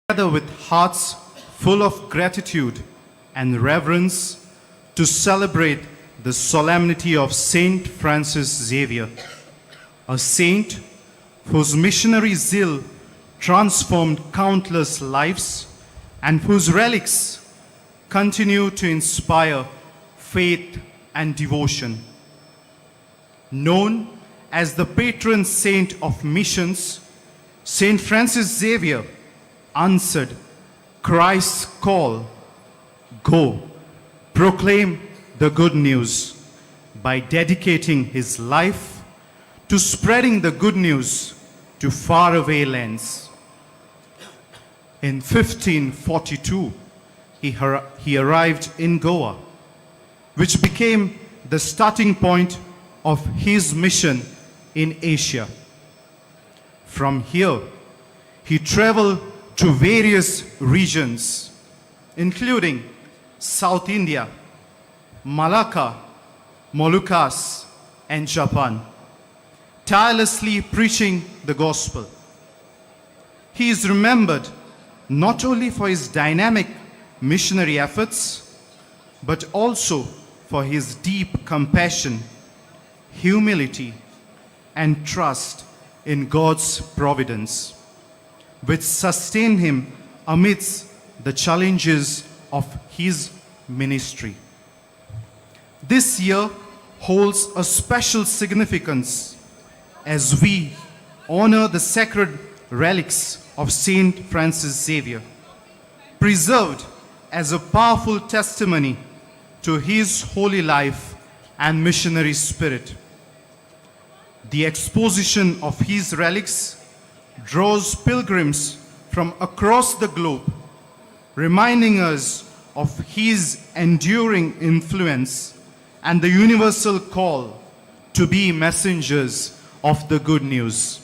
together with hearts full of gratitude and reverence to celebrate the solemnity of Saint Francis Xavier, a saint whose missionary zeal transformed countless lives and whose relics continue to inspire faith and devotion. Known as the patron saint of missions, Saint Francis Xavier answered Christ's call, "Go, proclaim the good news," by dedicating his life to spreading the good news to faraway lands. In 1542, he arrived in Goa, which became the starting point of his mission in Asia. From here, he traveled to various regions, including South India, Malacca, Moluccas, and Japan, tirelessly preaching the gospel. He is remembered not only for his dynamic missionary efforts, but also for his deep compassion, humility, and trust in God's providence, which sustained him amidst the challenges of his ministry. This year holds a special significance as we honor the sacred relics of Saint Francis Xavier, preserved as a powerful testimony to his holy life and missionary spirit. The exposition of his relics draws pilgrims from across the globe, reminding us of his enduring influence and the universal call to be messengers of the good news.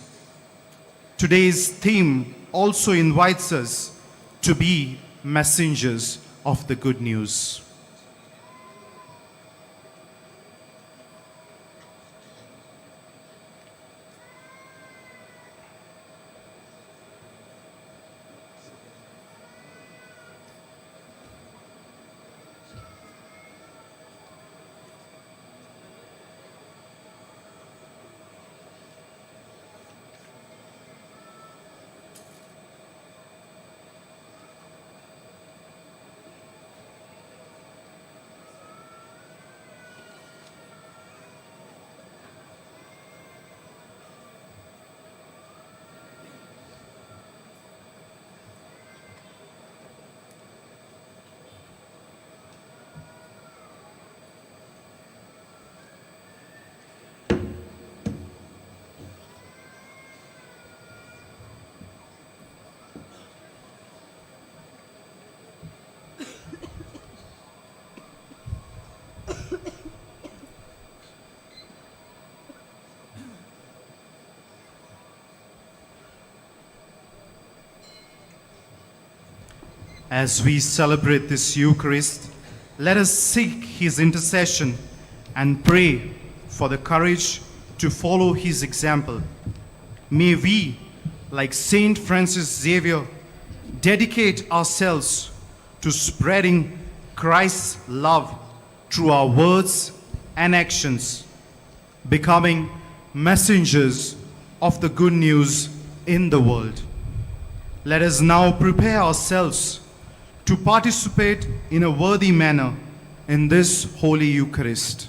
Today's theme also invites us to be messengers of the good news. As we celebrate this Eucharist, let us seek his intercession and pray for the courage to follow his example. May we, like Saint Francis Xavier, dedicate ourselves to spreading Christ's love through our words and actions, becoming messengers of the good news in the world. Let us now prepare ourselves to participate in a worthy manner in this Holy Eucharist.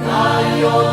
Kayo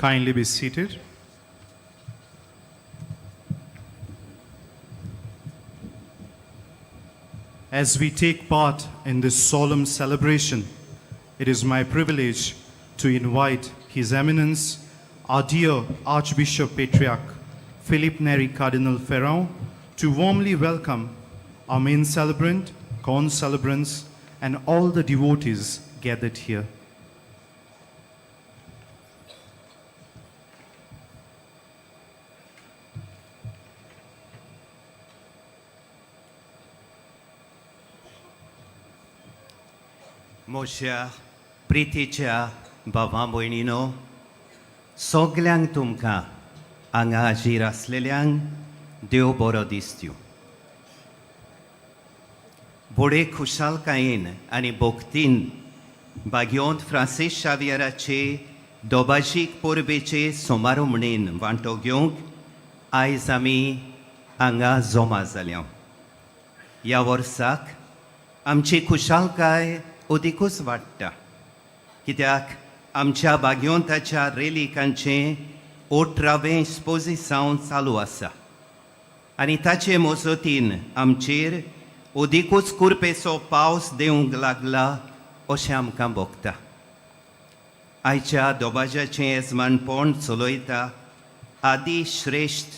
Kindly be seated. As we take part in this solemn celebration, it is my privilege to invite His Eminence, our dear Archbishop Patriarch Philip Neri Cardinal Ferrand, to warmly welcome our main celebrant, co-celebrants, and all the devotees gathered here. मोशा प्रितीच्या भावां भयणीनो, सगल्यांक तुमकां हांगा हाजीर आसलेल्यांक देव बरो दीस दिवं. बडे खुशालकायेन आनी भोक्तीन बागयोंत Francis शावियराचे दोबाशीक परबेचे सोमारमणेन वांटो घेवंक आयज आमी हांगा जमा जाल्या. ह्या वर्साक आमची खुशालकाय अदिकूच वाडटा, कित्याक आमच्या बागयोंताच्या रेलिकांचें 18वें स्पोजिसांव चालू आसा आनी ताचे मजतीन आमचेर अदिकूच कुरपेचो पावस देवंक लागला अशें आमकां भोगता. आयच्या दोबाज्याचें येजमानपण चलयता आदी श्रेश्ठ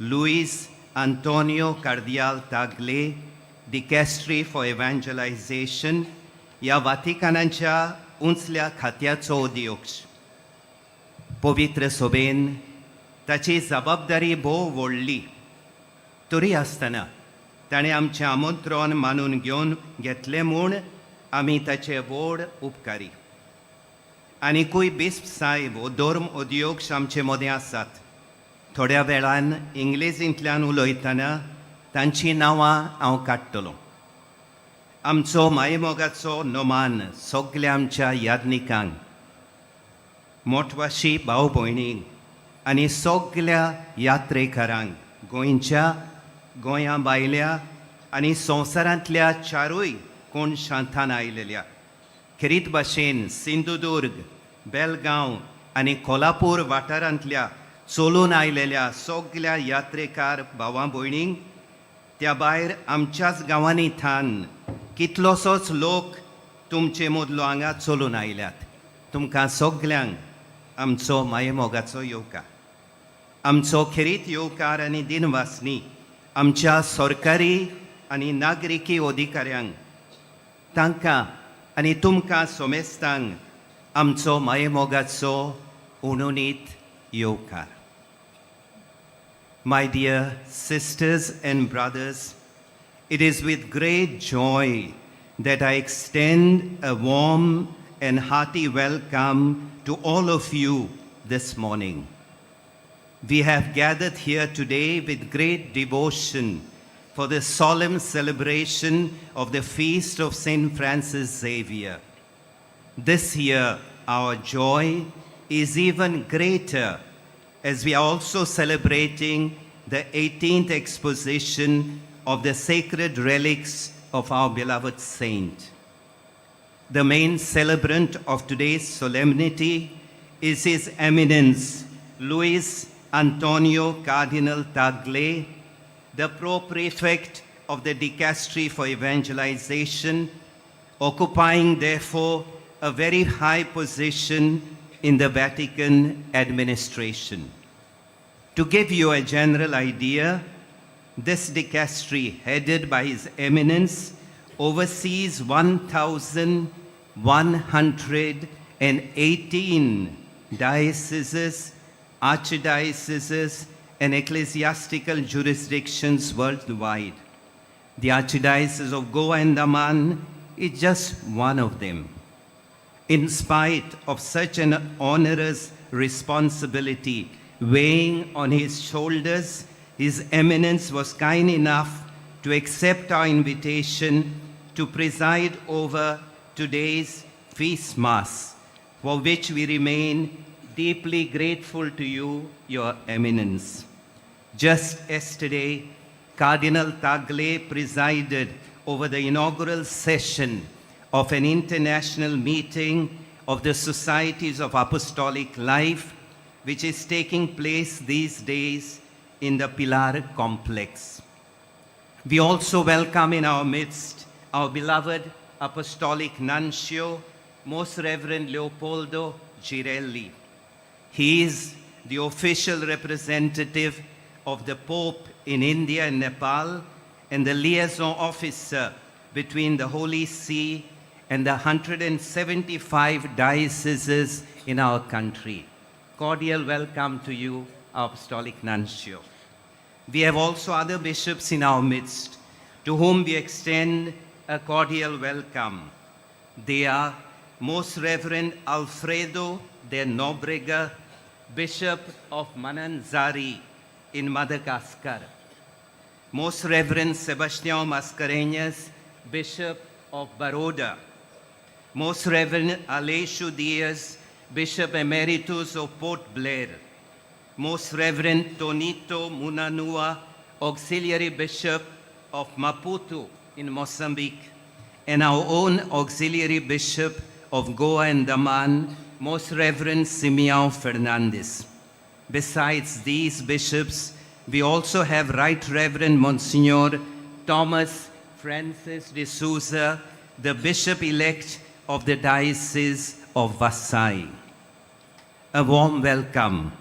लुईस आंतोनियो कार्दियाल तागले, डिकॅस्ट्री फॉर एव्हांजलायझेशन ह्या वातिकानाच्या उंचल्या खात्याचो अध्यक्ष. पवित्र सभेन ताची जबाबदारी भोव व्हडली, तरी आसतना ताणें आमचें आमंत्रण मानून घेवन घेतलें म्हूण आमी ताचे व्हड उपकारी. आनिकूय बिस्प साहेब हो धर्म अध्यक्ष आमचे मदें आसात. थोड्या वेळान इंग्लिशींतल्यान उलयतना तांचीं नांवां हांव काडटलों. आमचो मायमोगाचो नोमान सगल्या आमच्या यादनिकांक, मोठवाशी भाव भयणींक आनी सगल्या यात्रेकारांक, गोंयच्या, गोंया भायल्या आनी संवसारांतल्या चारूय कोणशांतान आयलेल्या, खेरीत भाशेन सिंधुदुर्ग, बेलगांव आनी कोल्हापूर वाठारांतल्या चलून आयलेल्या सगल्या यात्रेकार भावां भयणींक, त्या भायर आमच्याच गांवांनी थान कितलोसोच लोक तुमचे मदलो हांगा चलून आयल्यात. तुमकां सगल्यांक आमचो मायेमोगाचो येवकार. आमचो खेरीत येवकार आनी दिनवासनी आमच्या सरकारी आनी नागरिकी अधिकाऱ्यांक, तांकां आनी तुमकां सोमेस्तांक आमचो मायेमोगाचो उणुणीत येवकार. My dear sisters and brothers, it is with great joy that I extend a warm and hearty welcome to all of you this morning. We have gathered here today with great devotion for the solemn celebration of the feast of St. Francis Xavier. This year, our joy is even greater as we are also celebrating the 18th exposition of the sacred relics of our beloved saint. The main celebrant of today's solemnity is His Eminence Luis Antonio Cardinal Tagle, the Pro-Prefect of the Dicastery for Evangelization, occupying therefore a very high position in the Vatican administration. To give you a general idea, this dicastery, headed by His Eminence, oversees 1,118 dioceses, archdioceses, and ecclesiastical jurisdictions worldwide. The Archdiocese of Goa and Daman is just one of them. In spite of such an onerous responsibility weighing on his shoulders, His Eminence was kind enough to accept our invitation to preside over today's feast mass, for which we remain deeply grateful to you, Your Eminence. Just yesterday, Cardinal Tagle presided over the inaugural session of an international meeting of the Societies of Apostolic Life, which is taking place these days in the Pilar complex. We also welcome in our midst our beloved Apostolic Nuncio, Most Reverend Leopoldo Girelli. He is the official representative of the Pope in India and Nepal and the liaison officer between the Holy See and the 175 dioceses in our country. Cordial welcome to you, our Apostolic Nuncio. We have also other bishops in our midst to whom we extend a cordial welcome. They are Most Reverend Alfredo de Nobrega, Bishop of Mananzari in Madagascar. Most Reverend Sebastião Mascarenhas, Bishop of Baroda. Most Reverend Aleixo Dias, Bishop Emeritus of Port Blair. Most Reverend Tonito Munanua, Auxiliary Bishop of Maputo in Mozambique, and our own Auxiliary Bishop of Goa and Daman, Most Reverend Simeão Fernandes. Besides these bishops, we also have Right Reverend Monsignor Thomas Francis de Souza, the Bishop-elect of the Diocese of Vasai. A warm welcome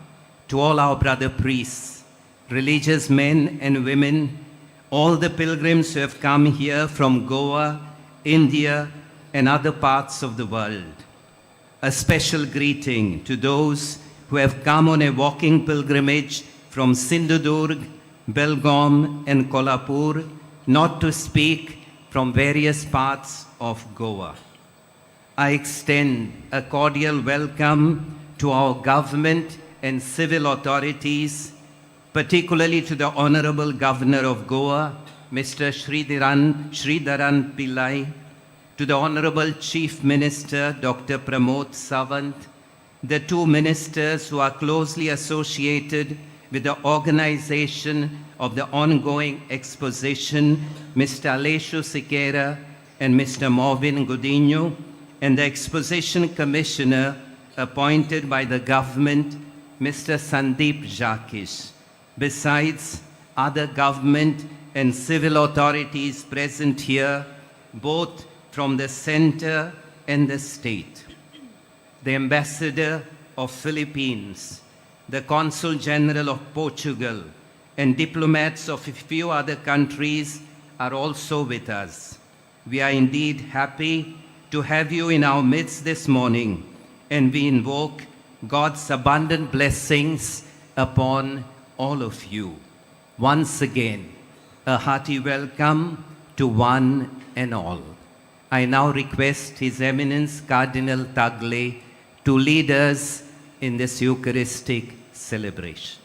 to all our brother priests, religious men and women, all the pilgrims who have come here from Goa, India, and other parts of the world. A special greeting to those who have come on a walking pilgrimage from Sindhudurg, Belgaum, and Kolhapur, not to speak from various parts of Goa. I extend a cordial welcome to our government and civil authorities, particularly to the Honorable Governor of Goa, Mr. Sridharan Pillai, to the Honorable Chief Minister, Dr. Pramod Sawant, the two ministers who are closely associated with the organization of the ongoing exposition, Mr. Aleixo Siqueira and Mr. Morvin Godinho, and the exposition commissioner appointed by the government, Mr. Sandeep Jacques. Besides other government and civil authorities present here, both from the center and the state. The Ambassador of Philippines, the Consul General of Portugal, and diplomats of a few other countries are also with us. We are indeed happy to have you in our midst this morning, and we invoke God's abundant blessings upon all of you. Once again, a hearty welcome to one and all. I now request His Eminence Cardinal Tagle to lead us in this Eucharistic celebration.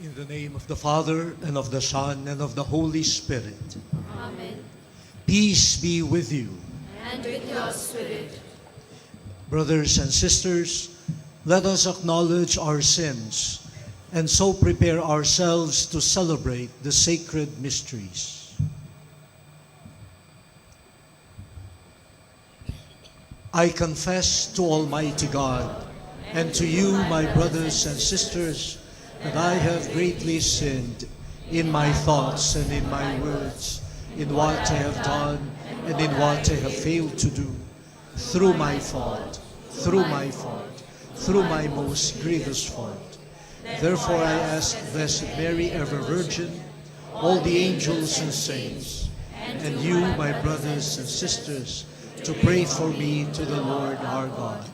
In the name of the Father, and of the Son, and of the Holy Spirit. Amen. Peace be with you. And with your spirit. Brothers and sisters, let us acknowledge our sins and so prepare ourselves to celebrate the sacred mysteries. I confess to Almighty God and to you, my brothers and sisters, that I have greatly sinned in my thoughts and in my words, in what I have done and in what I have failed to do, through my fault, through my most grievous fault. Therefore I ask Blessed Mary, ever Virgin, all the angels and saints, and you, my brothers and sisters, to pray for me to the Lord our God.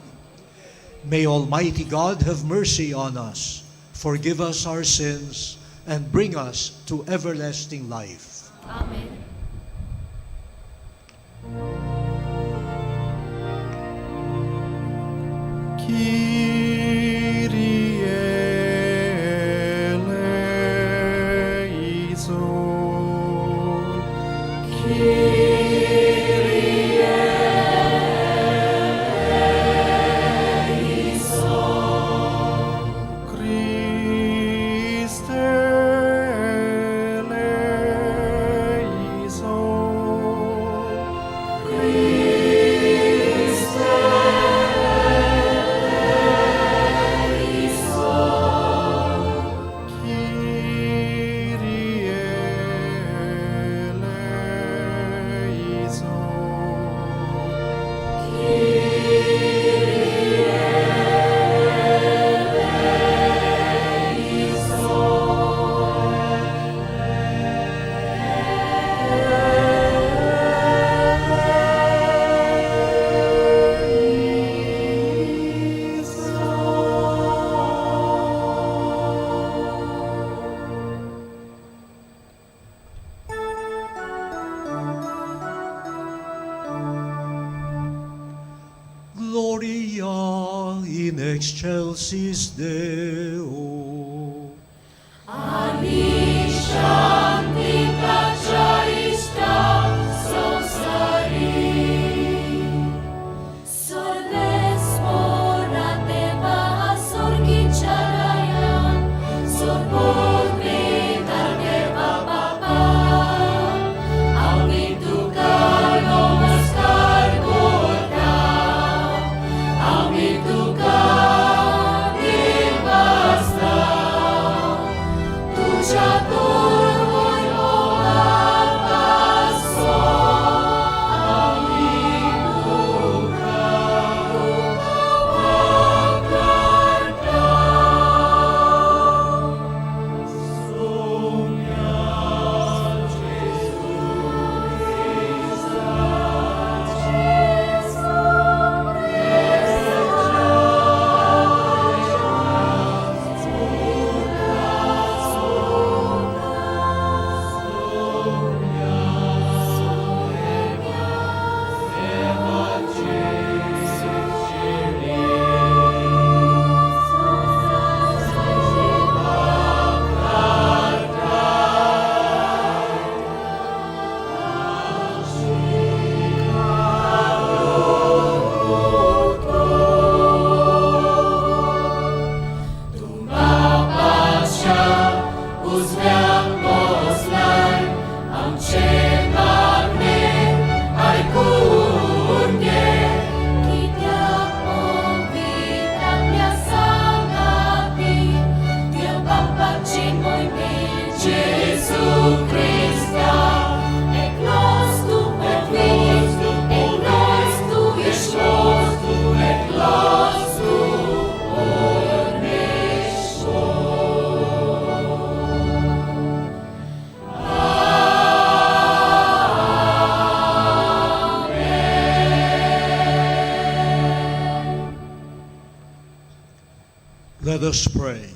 May Almighty God have mercy on us, forgive us our sins, and bring us to everlasting life. Amen. Kyrie eleison. Kyrie eleison. excelsis Deo. Ani shanti Eucharista sonsari. Sordes morate va sorgicciarayan, sorpone dargeva papa. Aumitu calo mascar gorda, aumitu cadin basta. Let us pray.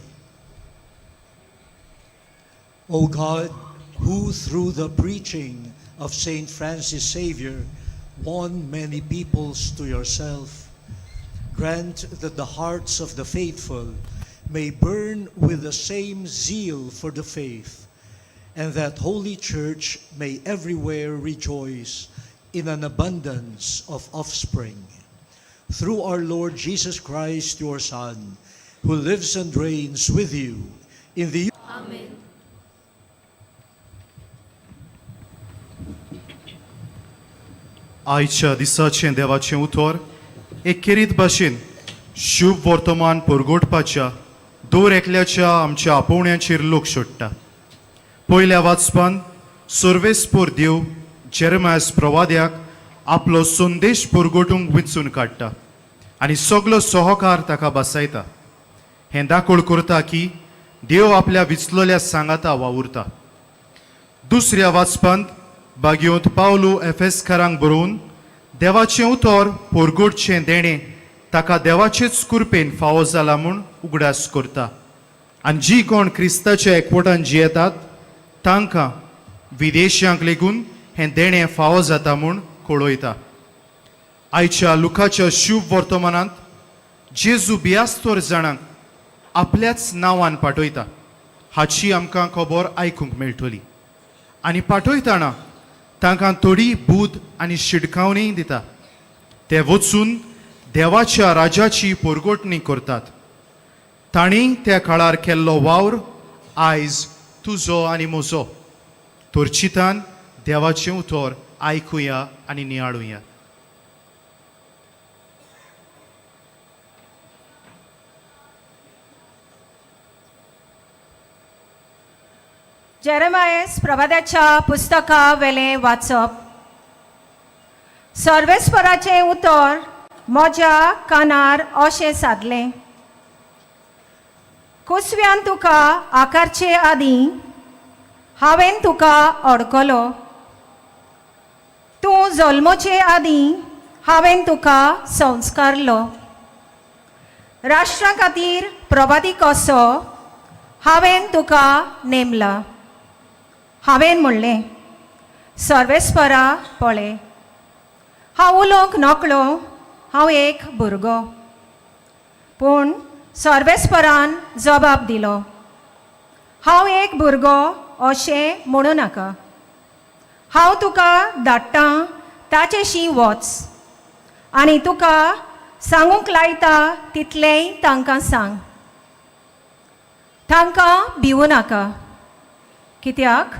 O God, who through the preaching of Saint Francis Xavier won many peoples to yourself, grant that the hearts of the faithful may burn with the same zeal for the faith, and that Holy Church may everywhere rejoice in an abundance of offspring. Through our Lord Jesus Christ, your Son, who lives and reigns with you in the Amen. आयच्या दिसाचें देवाचें उतर एक खेरीत भाशेन शुभ वर्तमान परगोटपाच्या दोर एकल्याच्या आमच्या आपोवण्याचेर लोक सोडटा. पयल्या वाचपान सर्वेस्पोर देव जेरेमायास प्रवाद्याक आपलो संदेश परगोटूंक विचून काडटा आनी सगलो सहकार ताका बसयता. हें दाखोळ करता की देव आपल्या विचलल्या सांगाता वावुरता. दुसऱ्या वाचपांत बागयोंत पावलो एफेसकारांक बरोवन देवाचें उतर परगोटचें देणें ताका देवाचेच कृपेन फावो जाला म्हूण उगडास करता. आनी जी कोण क्रिस्ताच्या एकवटान जियेतात तांकां विदेशांक लेगून हें देणें फावो जाता म्हूण कळयता. आयच्या लुकाच्या शुभ वर्तमानांत जेजू बियास्तोर जाणांक आपल्याच नांवान पाठयता हाची आमकां खबर आयकूंक मेळटली. आनी पाठयतना तांकां थोडी बूद आनी शिडकावणी दिता. ते वचून देवाच्या राजाची परगोटणी करतात. तांणी त्या काळार केल्लो वावर आयज तुजो आनी म्हजो. तर चितान देवाचें उतर आयकुया आनी नियाळुया. जेरेमायस प्रवाद्याच्या पुस्तका वेलें वाचप. सर्वेस्पराचें उतर म्हज्या कानार अशें सादलें. कुसव्यान तुका आकारचे आदीं हांवें तुका अडकलो. तूं जल्मचे आदीं हांवें तुका संस्कारलो. राष्ट्रा खातीर प्रवादी कसो हांवें तुका नेमला. हांवें म्हणलें, सर्वेस्परा पळय, हांव उलोवंक नकळो, हांव एक भुरगो. पूण सर्वेस्परान जबाब दिलो, हांव एक भुरगो अशें म्हणू नाका. हांव तुका धाडटां ताचेशी वच, आनी तुका सांगूंक लायता तितलेंय तांकां सांग. तांकां भिवू नाका, कित्याक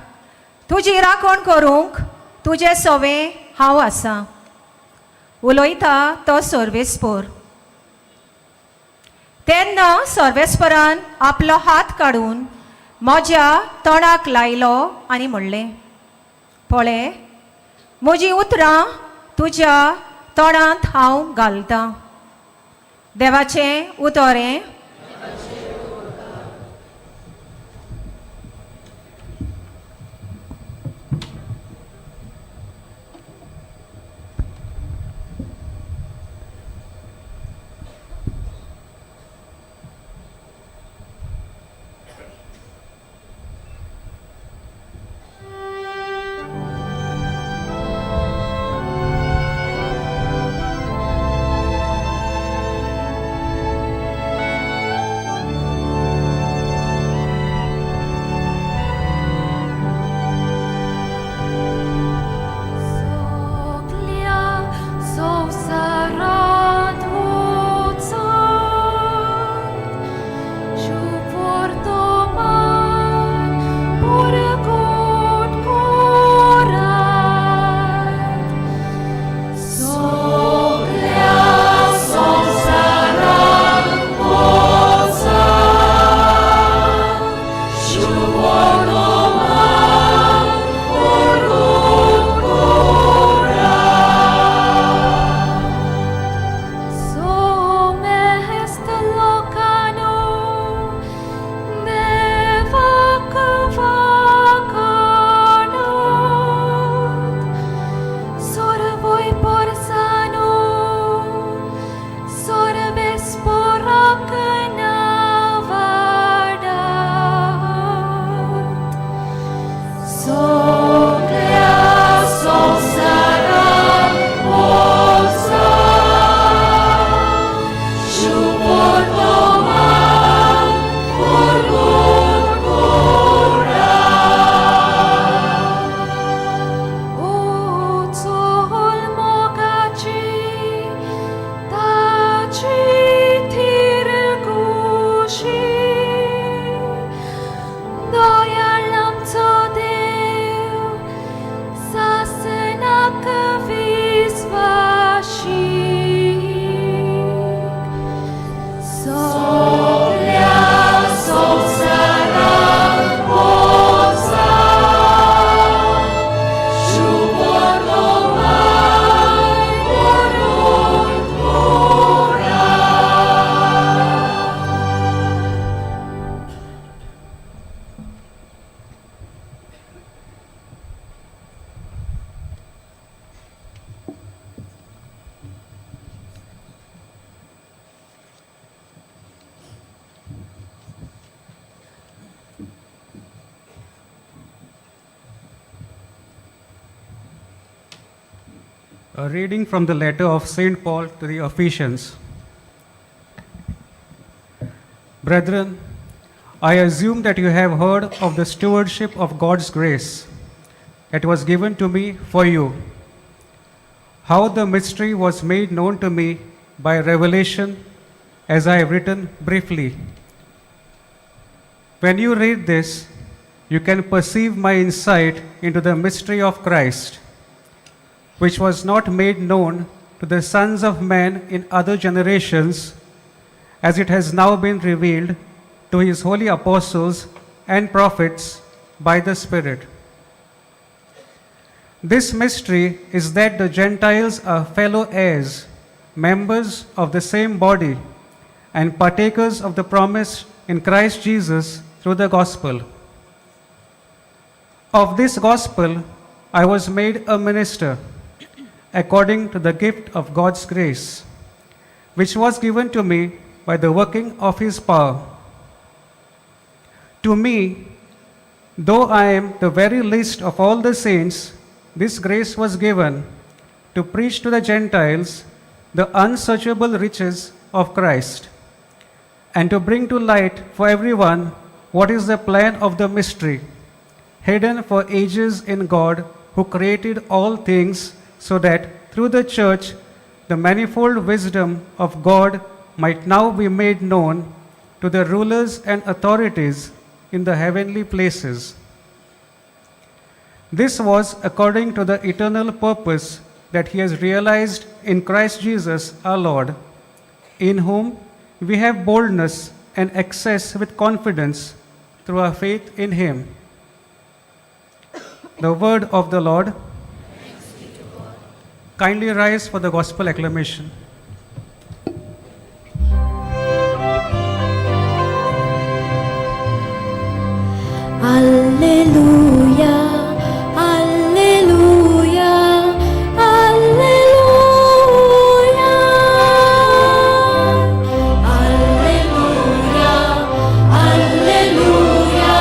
तुजी राखण करूंक तुजे सवे हांव आसां. उलयता तो सर्वेस्पर. तेन्ना सर्वेस्परान आपलो हात काडून म्हज्या तोंडाक लायलो आनी म्हणलें, पळय, म्हजीं उतरां तुज्या तोंडांत हांव घालतां. देवाचें उतोरें. A reading from the letter of St. Paul to the Ephesians. Brethren, I assume that you have heard of the stewardship of God's grace that was given to me for you, how the mystery was made known to me by revelation, as I have written briefly. When you read this, you can perceive my insight into the mystery of Christ, which was not made known to the sons of men in other generations, as it has now been revealed to his holy apostles and prophets by the Spirit. This mystery is that the Gentiles are fellow heirs, members of the same body, and partakers of the promise in Christ Jesus through the gospel. Of this gospel I was made a minister, according to the gift of God's grace, which was given to me by the working of his power. To me, though I am the very least of all the saints, this grace was given to preach to the Gentiles the unsearchable riches of Christ, and to bring to light for everyone what is the plan of the mystery, hidden for ages in God who created all things, so that through the Church the manifold wisdom of God might now be made known to the rulers and authorities in the heavenly places. This was according to the eternal purpose that He has realized in Christ Jesus our Lord, in whom we have boldness and access with confidence through our faith in Him. The word of the Lord. Kindly rise for the gospel acclamation. Alleluia, alleluia, alleluia. Alleluia, alleluia,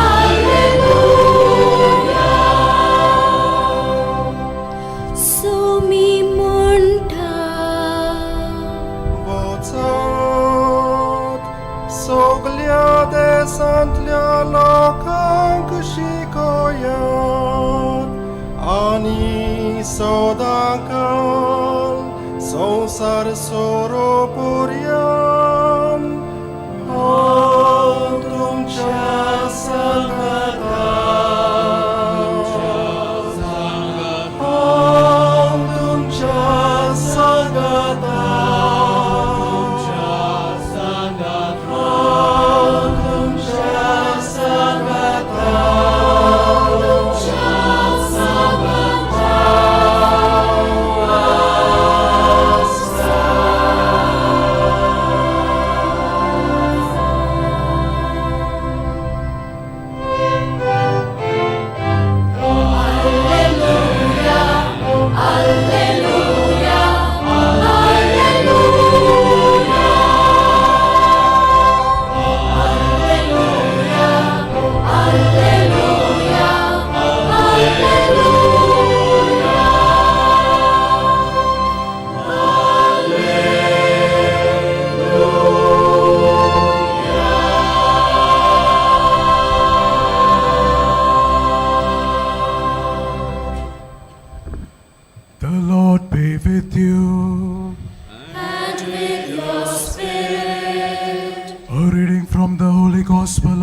alleluia. Sumimunta. Vocat, soglia de santlia locan kushikoyan, ani sodakan, sonsar soropurian, andum cha salvatam, andum cha salvatam.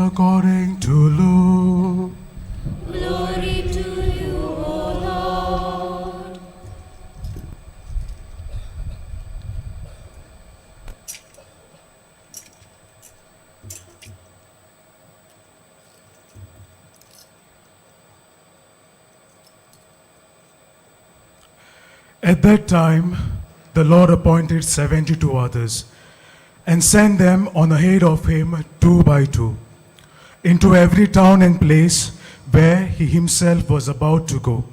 According to Luke. Glory to you, O Lord. At that time, the Lord appointed 72 others and sent them on ahead of him 2 by 2 into every town and place where he himself was about to go.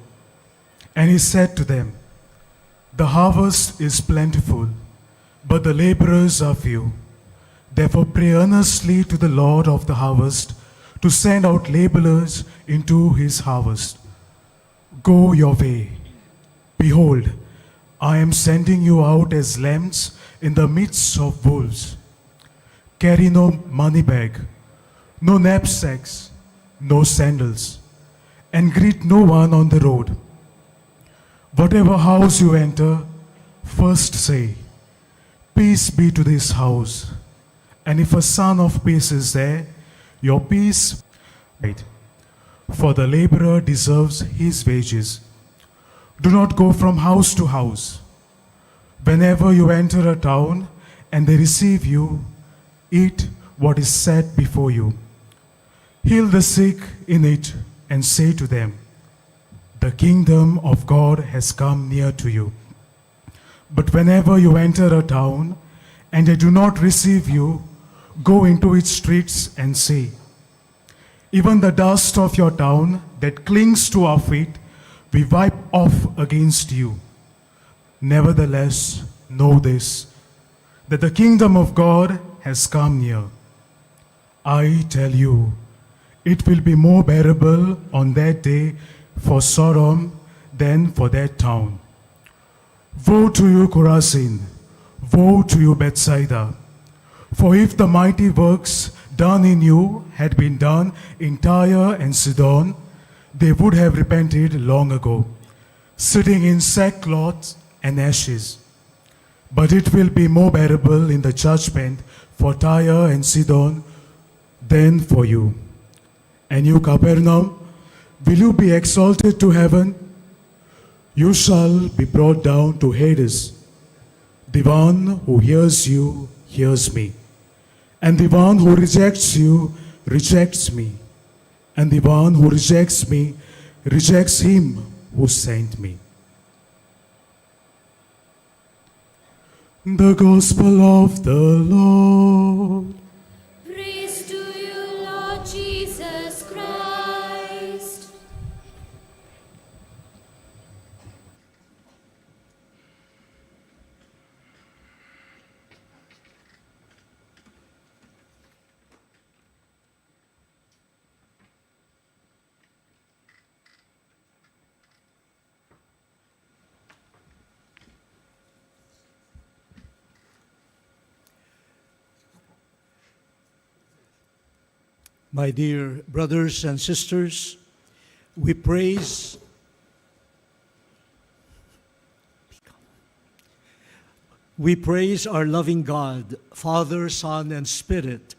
And he said to them, "The harvest is plentiful, but the laborers are few. Therefore pray earnestly to the Lord of the harvest to send out laborers into his harvest. Go your way. Behold, I am sending you out as lambs in the midst of wolves. Carry no money bag, no knapsacks, no sandals, and greet no one on the road. Whatever house you enter, first say, 'Peace be to this house.' And if a son of peace is there, your peace, for the laborer deserves his wages. Do not go from house to house. Whenever you enter a town and they receive you, eat what is set before you. Heal the sick in it and say to them, 'The kingdom of God has come near to you.' But whenever you enter a town and they do not receive you, go into its streets and say, 'Even the dust of your town that clings to our feet, we wipe off against you.' Nevertheless, know this, that the kingdom of God has come near. I tell you, it will be more bearable on that day for Sodom than for that town. Woe to you, Chorazin! Woe to you, Bethsaida! For if the mighty works done in you had been done in Tyre and Sidon, they would have repented long ago, sitting in sackcloth and ashes. But it will be more bearable in the judgment for Tyre and Sidon than for you. And you, Capernaum, will you be exalted to heaven? You shall be brought down to Hades. The one who hears you hears me, and the one who rejects you rejects me, and the one who rejects me rejects him who sent me. The Gospel of the Lord. Praise to you, Lord Jesus Christ. My dear brothers and sisters, we praise our loving God, Father, Son, and Spirit,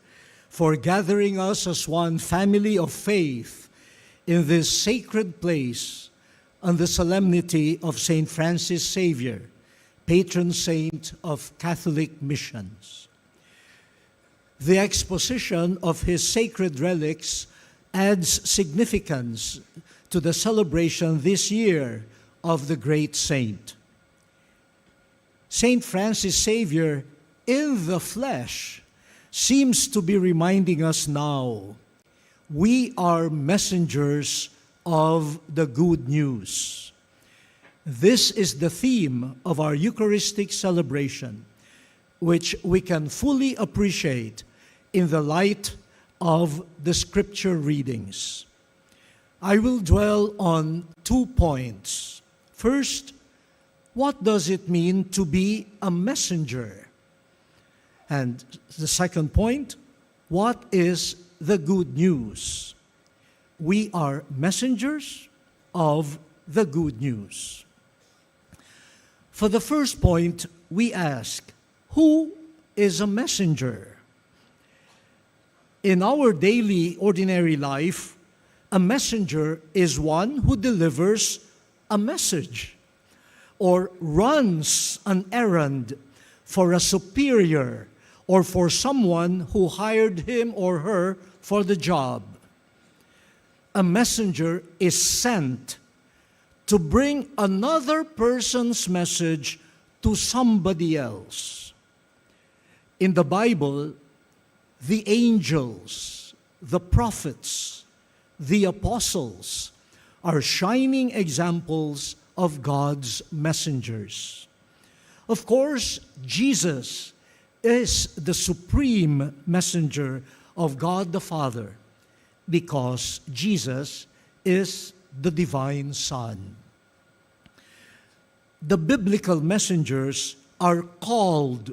for gathering us as one family of faith in this sacred place on the solemnity of St. Francis Xavier, patron saint of Catholic missions. The exposition of his sacred relics adds significance to the celebration this year of the great saint. St. Francis Xavier in the flesh seems to be reminding us now, we are messengers of the good news. This is the theme of our Eucharistic celebration, which we can fully appreciate in the light of the scripture readings. I will dwell on 2 points. First, what does it mean to be a messenger? And the second point, what is the good news? We are messengers of the good news. For the first point, we ask, who is a messenger? In our daily, ordinary life, a messenger is one who delivers a message or runs an errand for a superior or for someone who hired him or her for the job. A messenger is sent to bring another person's message to somebody else. In the Bible, the angels, the prophets, the apostles are shining examples of God's messengers. Of course, Jesus is the supreme messenger of God the Father because Jesus is the divine Son. The biblical messengers are called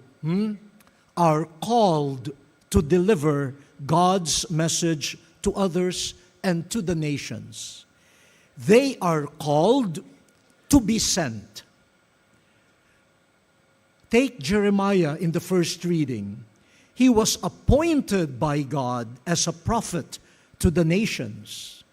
to deliver God's message to others and to the nations. They are called to be sent. Take Jeremiah in the first reading. He was appointed by God as a prophet to the nations.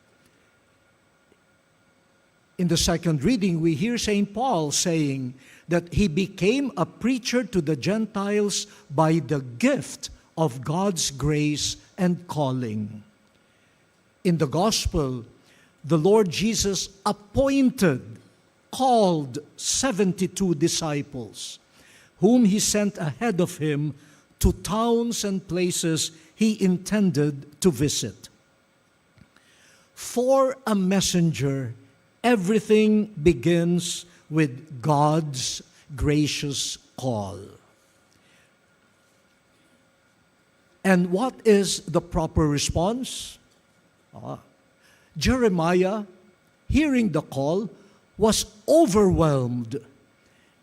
In the second reading, we hear St. Paul saying that he became a preacher to the Gentiles by the gift of God's grace and calling. In the gospel, the Lord Jesus called 72 disciples, whom he sent ahead of him to towns and places he intended to visit. For a messenger, everything begins with God's gracious call. And what is the proper response? Jeremiah, hearing the call, was overwhelmed,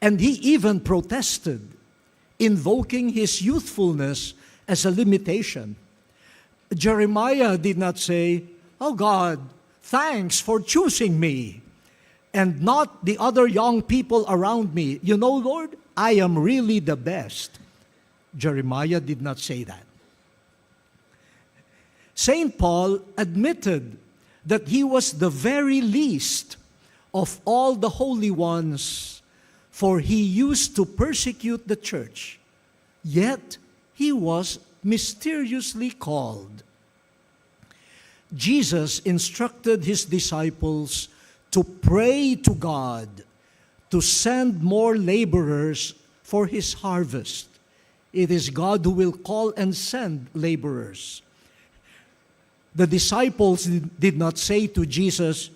and he even protested, invoking his youthfulness as a limitation. Jeremiah did not say, "Oh God, thanks for choosing me, and not the other young people around me. You know, Lord, I am really the best." Jeremiah did not say that. St. Paul admitted that he was the very least of all the holy ones, for he used to persecute the church. Yet he was mysteriously called. Jesus instructed his disciples to pray to God to send more laborers for his harvest. It is God who will call and send laborers. The disciples did not say to Jesus,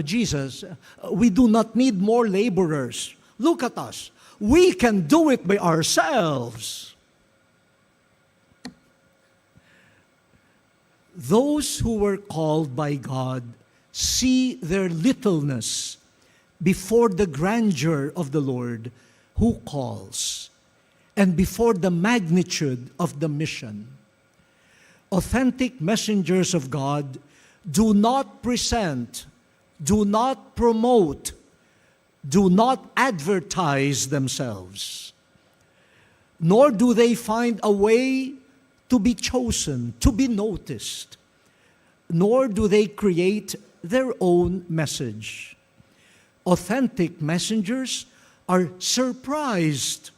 Jesus, we do not need more laborers. Look at us. We can do it by ourselves. Those who were called by God see their littleness before the grandeur of the Lord who calls, and before the magnitude of the mission. Authentic messengers of God do not present, do not promote, do not advertise themselves, nor do they find a way to be chosen, to be noticed, nor do they create their own message. Authentic messengers are surprised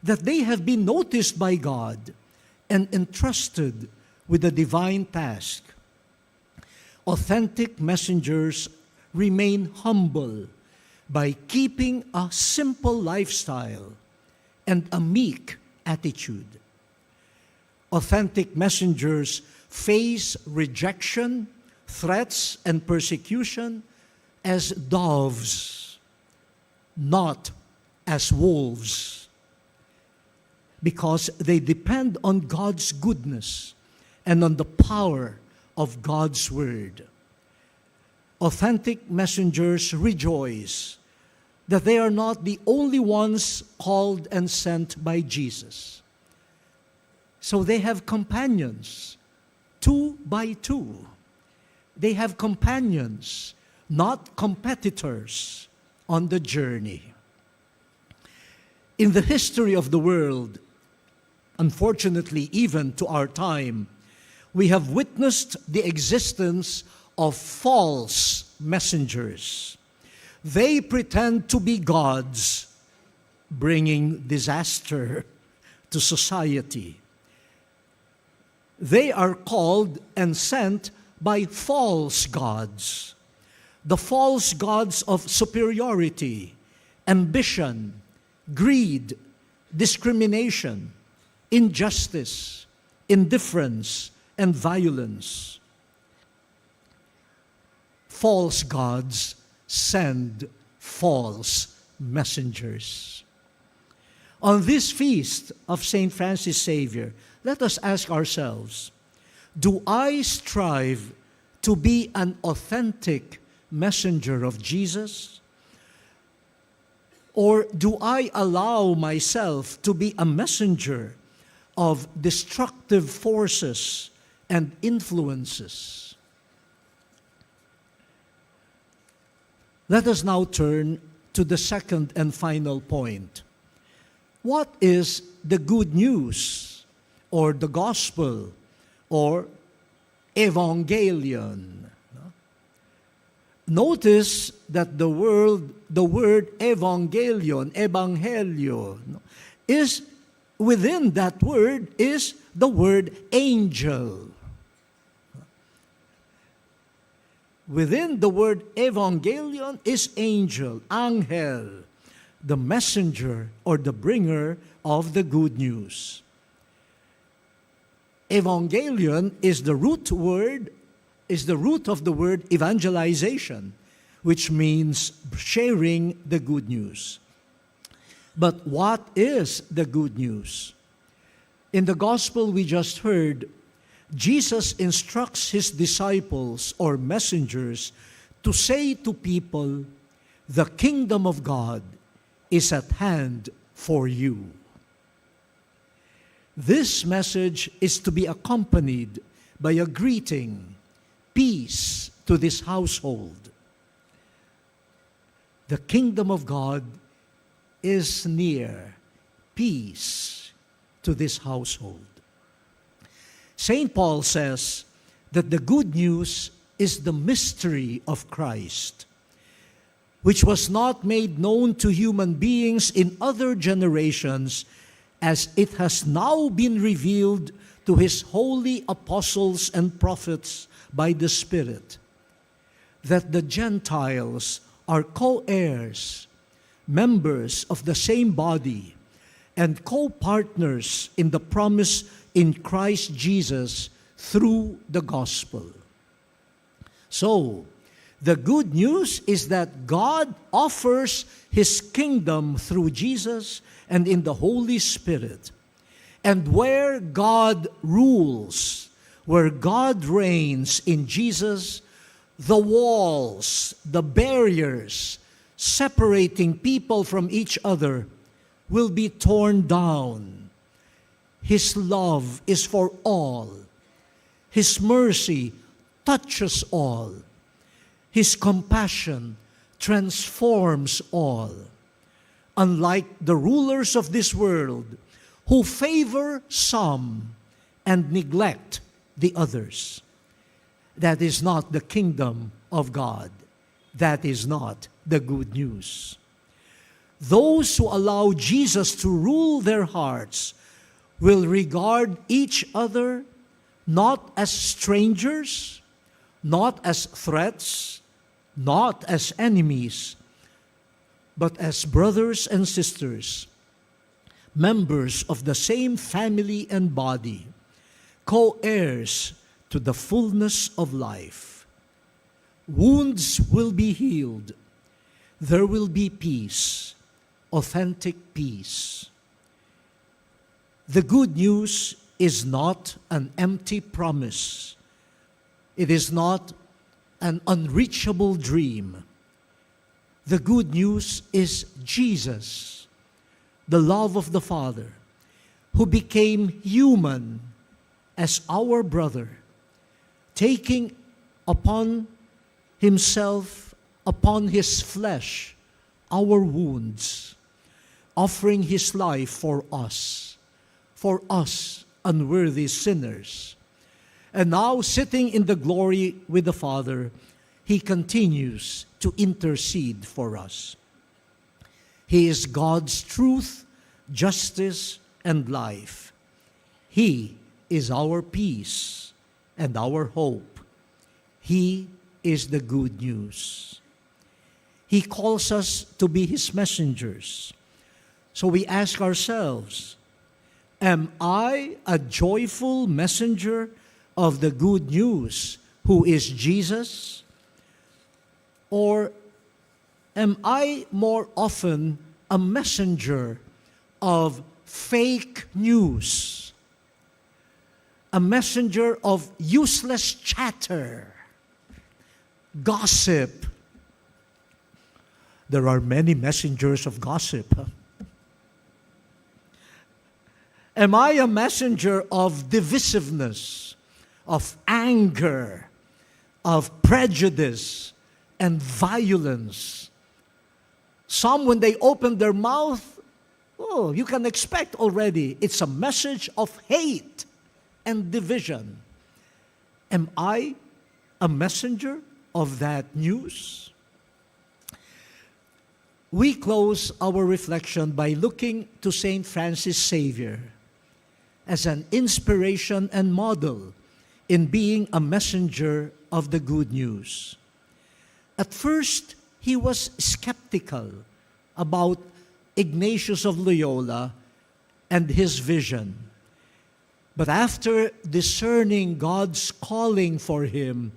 that they have been noticed by God and entrusted with a divine task. Authentic messengers remain humble by keeping a simple lifestyle and a meek attitude. Authentic messengers face rejection, threats, and persecution as doves, not as wolves, because they depend on God's goodness and on the power of God's word. Authentic messengers rejoice that they are not the only ones called and sent by Jesus. So they have companions, 2 by 2. They have companions, not competitors, on the journey. In the history of the world, unfortunately, even to our time, we have witnessed the existence of false messengers. They pretend to be gods, bringing disaster to society. They are called and sent by false gods, the false gods of superiority, ambition, greed, discrimination, injustice, indifference, and violence. False gods send false messengers. On this feast of St. Francis Xavier, let us ask ourselves, do I strive to be an authentic messenger of Jesus? Or do I allow myself to be a messenger of destructive forces and influences? Let us now turn to the second and final point. What is the good news, or the gospel, or evangelion? Notice that the word evangelion, is within that word is the word angel. Within the word evangelion is angel, angel, the messenger or the bringer of the good news. Evangelion is the root of the word evangelization, which means sharing the good news. But what is the good news? In the gospel we just heard, Jesus instructs his disciples or messengers to say to people, the kingdom of God is at hand for you. This message is to be accompanied by a greeting, peace to this household. The kingdom of God is near, peace to this household. St. Paul says that the good news is the mystery of Christ, which was not made known to human beings in other generations, as it has now been revealed to his holy apostles and prophets by the Spirit, that the Gentiles are co-heirs, members of the same body, and co-partners in the promise in Christ Jesus through the gospel. So, the good news is that God offers His kingdom through Jesus and in the Holy Spirit. And where God rules, where God reigns in Jesus, the walls, the barriers separating people from each other will be torn down. His love is for all. His mercy touches all. His compassion transforms all. Unlike the rulers of this world, who favor some and neglect the others. That is not the kingdom of God. That is not the good news. Those who allow Jesus to rule their hearts will regard each other not as strangers, not as threats, not as enemies, but as brothers and sisters, members of the same family and body, co-heirs to the fullness of life. Wounds will be healed. There will be peace, authentic peace. The good news is not an empty promise. It is not an unreachable dream. The good news is Jesus, the love of the Father, who became human as our brother, taking upon Himself, upon His flesh, our wounds, offering His life for us unworthy sinners. And now, sitting in the glory with the Father, He continues to intercede for us. He is God's truth, justice, and life. He is our peace and our hope. He is the good news. He calls us to be His messengers. So we ask ourselves, am I a joyful messenger of the good news who is Jesus? Or am I more often a messenger of fake news? A messenger of useless chatter, gossip. There are many messengers of gossip. Am I a messenger of divisiveness, of anger, of prejudice, and violence? Some, when they open their mouth, you can expect already, it's a message of hate and division. Am I a messenger of that news? We close our reflection by looking to St. Francis Xavier as an inspiration and model in being a messenger of the good news. At first, he was skeptical about Ignatius of Loyola and his vision. But after discerning God's calling for him,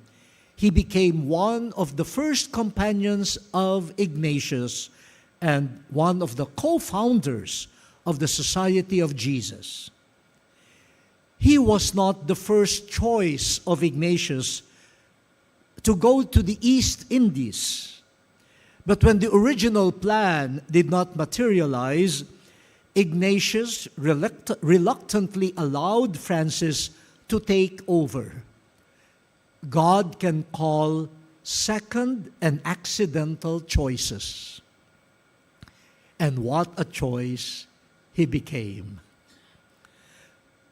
he became one of the first companions of Ignatius and one of the co-founders of the Society of Jesus. He was not the first choice of Ignatius to go to the East Indies. But when the original plan did not materialize, Ignatius reluctantly allowed Francis to take over. God can call second and accidental choices. And what a choice he became.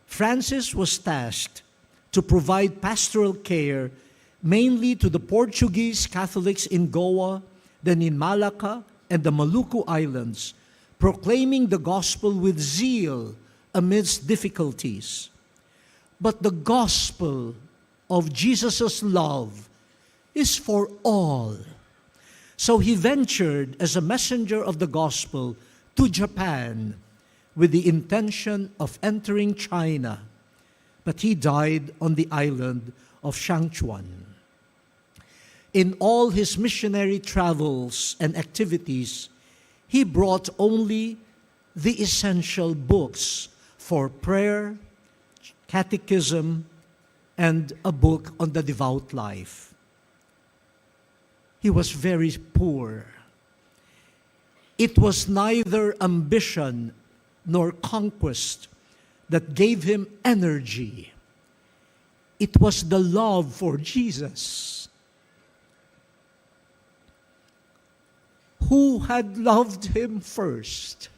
Francis was tasked to provide pastoral care mainly to the Portuguese Catholics in Goa, then in Malacca and the Maluku Islands, proclaiming the gospel with zeal amidst difficulties. But the gospel of Jesus' love is for all. So he ventured as a messenger of the gospel to Japan with the intention of entering China, but he died on the island of Shangchuan. In all his missionary travels and activities, he brought only the essential books for prayer, catechism, and a book on the devout life. He was very poor. It was neither ambition nor conquest that gave him energy. It was the love for Jesus. Who had loved him first?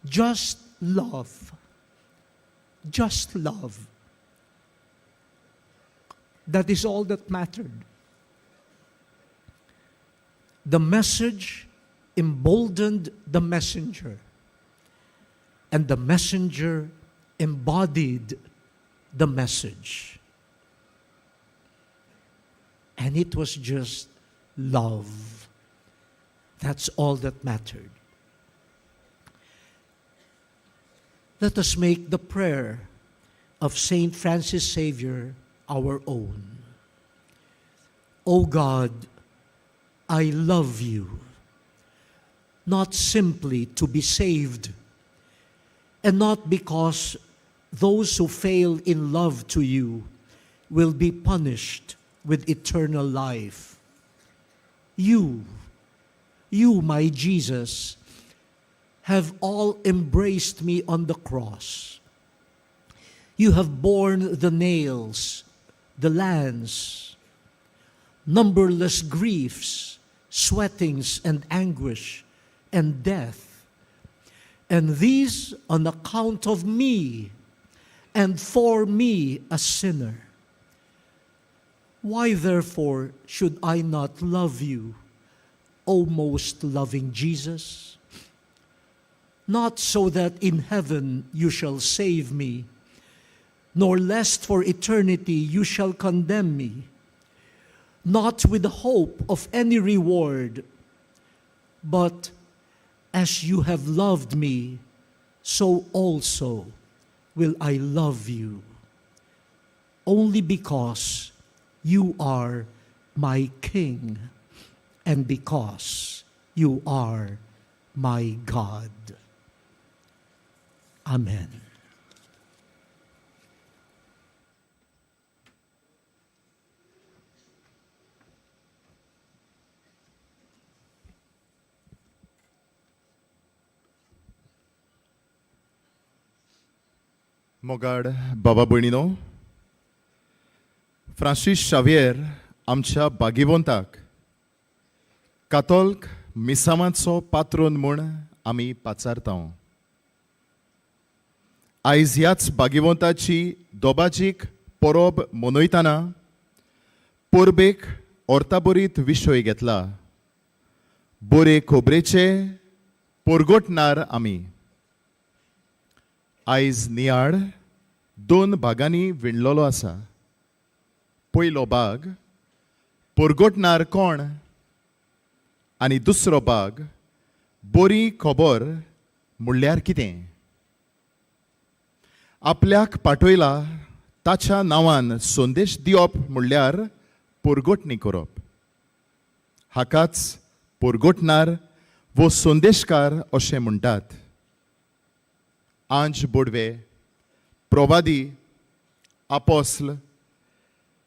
Just love. Just love. That is all that mattered. The message emboldened the messenger, and the messenger embodied the message. And it was just love. That's all that mattered. Let us make the prayer of Saint Francis Xavier our own. O God, I love you, not simply to be saved, and not because those who fail in love to you will be punished with eternal life. You, my Jesus, have all embraced me on the cross. You have borne the nails, the lance, numberless griefs, sweatings and anguish, and death. And these on account of me, and for me, a sinner. Why therefore should I not love you, O most loving Jesus? Not so that in heaven you shall save me, nor lest for eternity you shall condemn me, not with the hope of any reward, but as you have loved me, so also will I love you, only because you are my King, and because you are my God. Amen. मोगाड बाबा भयणीनो, Francis Xavier आमच्या बागिवंताक कातोल्क मिसामाचो पात्रोन म्हूण आमी पाचारतांव. आयज ह्याच बागिवंताची दोबाजीक परब मनयतना परबेक ओर्ताबरीत विशय घेतला. बरे खोबरेचे परगोटणार आमी. आयज नियाळ दोन भागांनी विणलोलो आसा. पयलो भाग परगोटणार कोण आनी दुसरो भाग बरी खबर म्हणल्यार कितें. आपल्याक पाठयला ताच्या नांवान संदेश दिवप म्हणल्यार परगोटणी करप. हाकाच परगोटणार वो संदेशकार अशें म्हणटात. आंज बोडवे, प्रवादी, आपोस्ल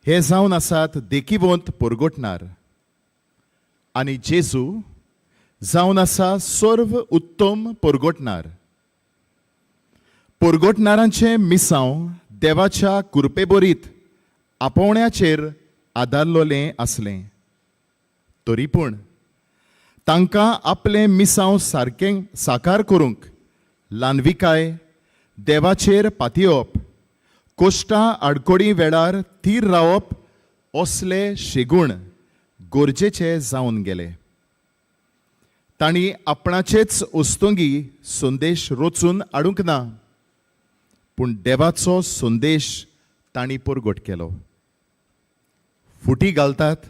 हे जावन आसात देखीवंत परगोटणार. आनी जेजू जावन आसा सर्व उत्तम परगोटणार. परगोटणारांचें मिसांव देवाच्या कृपेबोरीत आपोवण्याचेर आदारलोलें आसलें. तरी पूण तांकां आपलें मिसांव साकार करूंक ल्हानविकाय, देवाचेर पातयेवप, कोश्टां आडकोडी वेळार थीर रावप असले शेगूण गरजेचे जावन गेले. तांणी आपणाचेच ओस्तोंगी संदेश रचून हाडूंक ना, पूण देवाचो संदेश तांणी परगट केलो. फुटी घालतात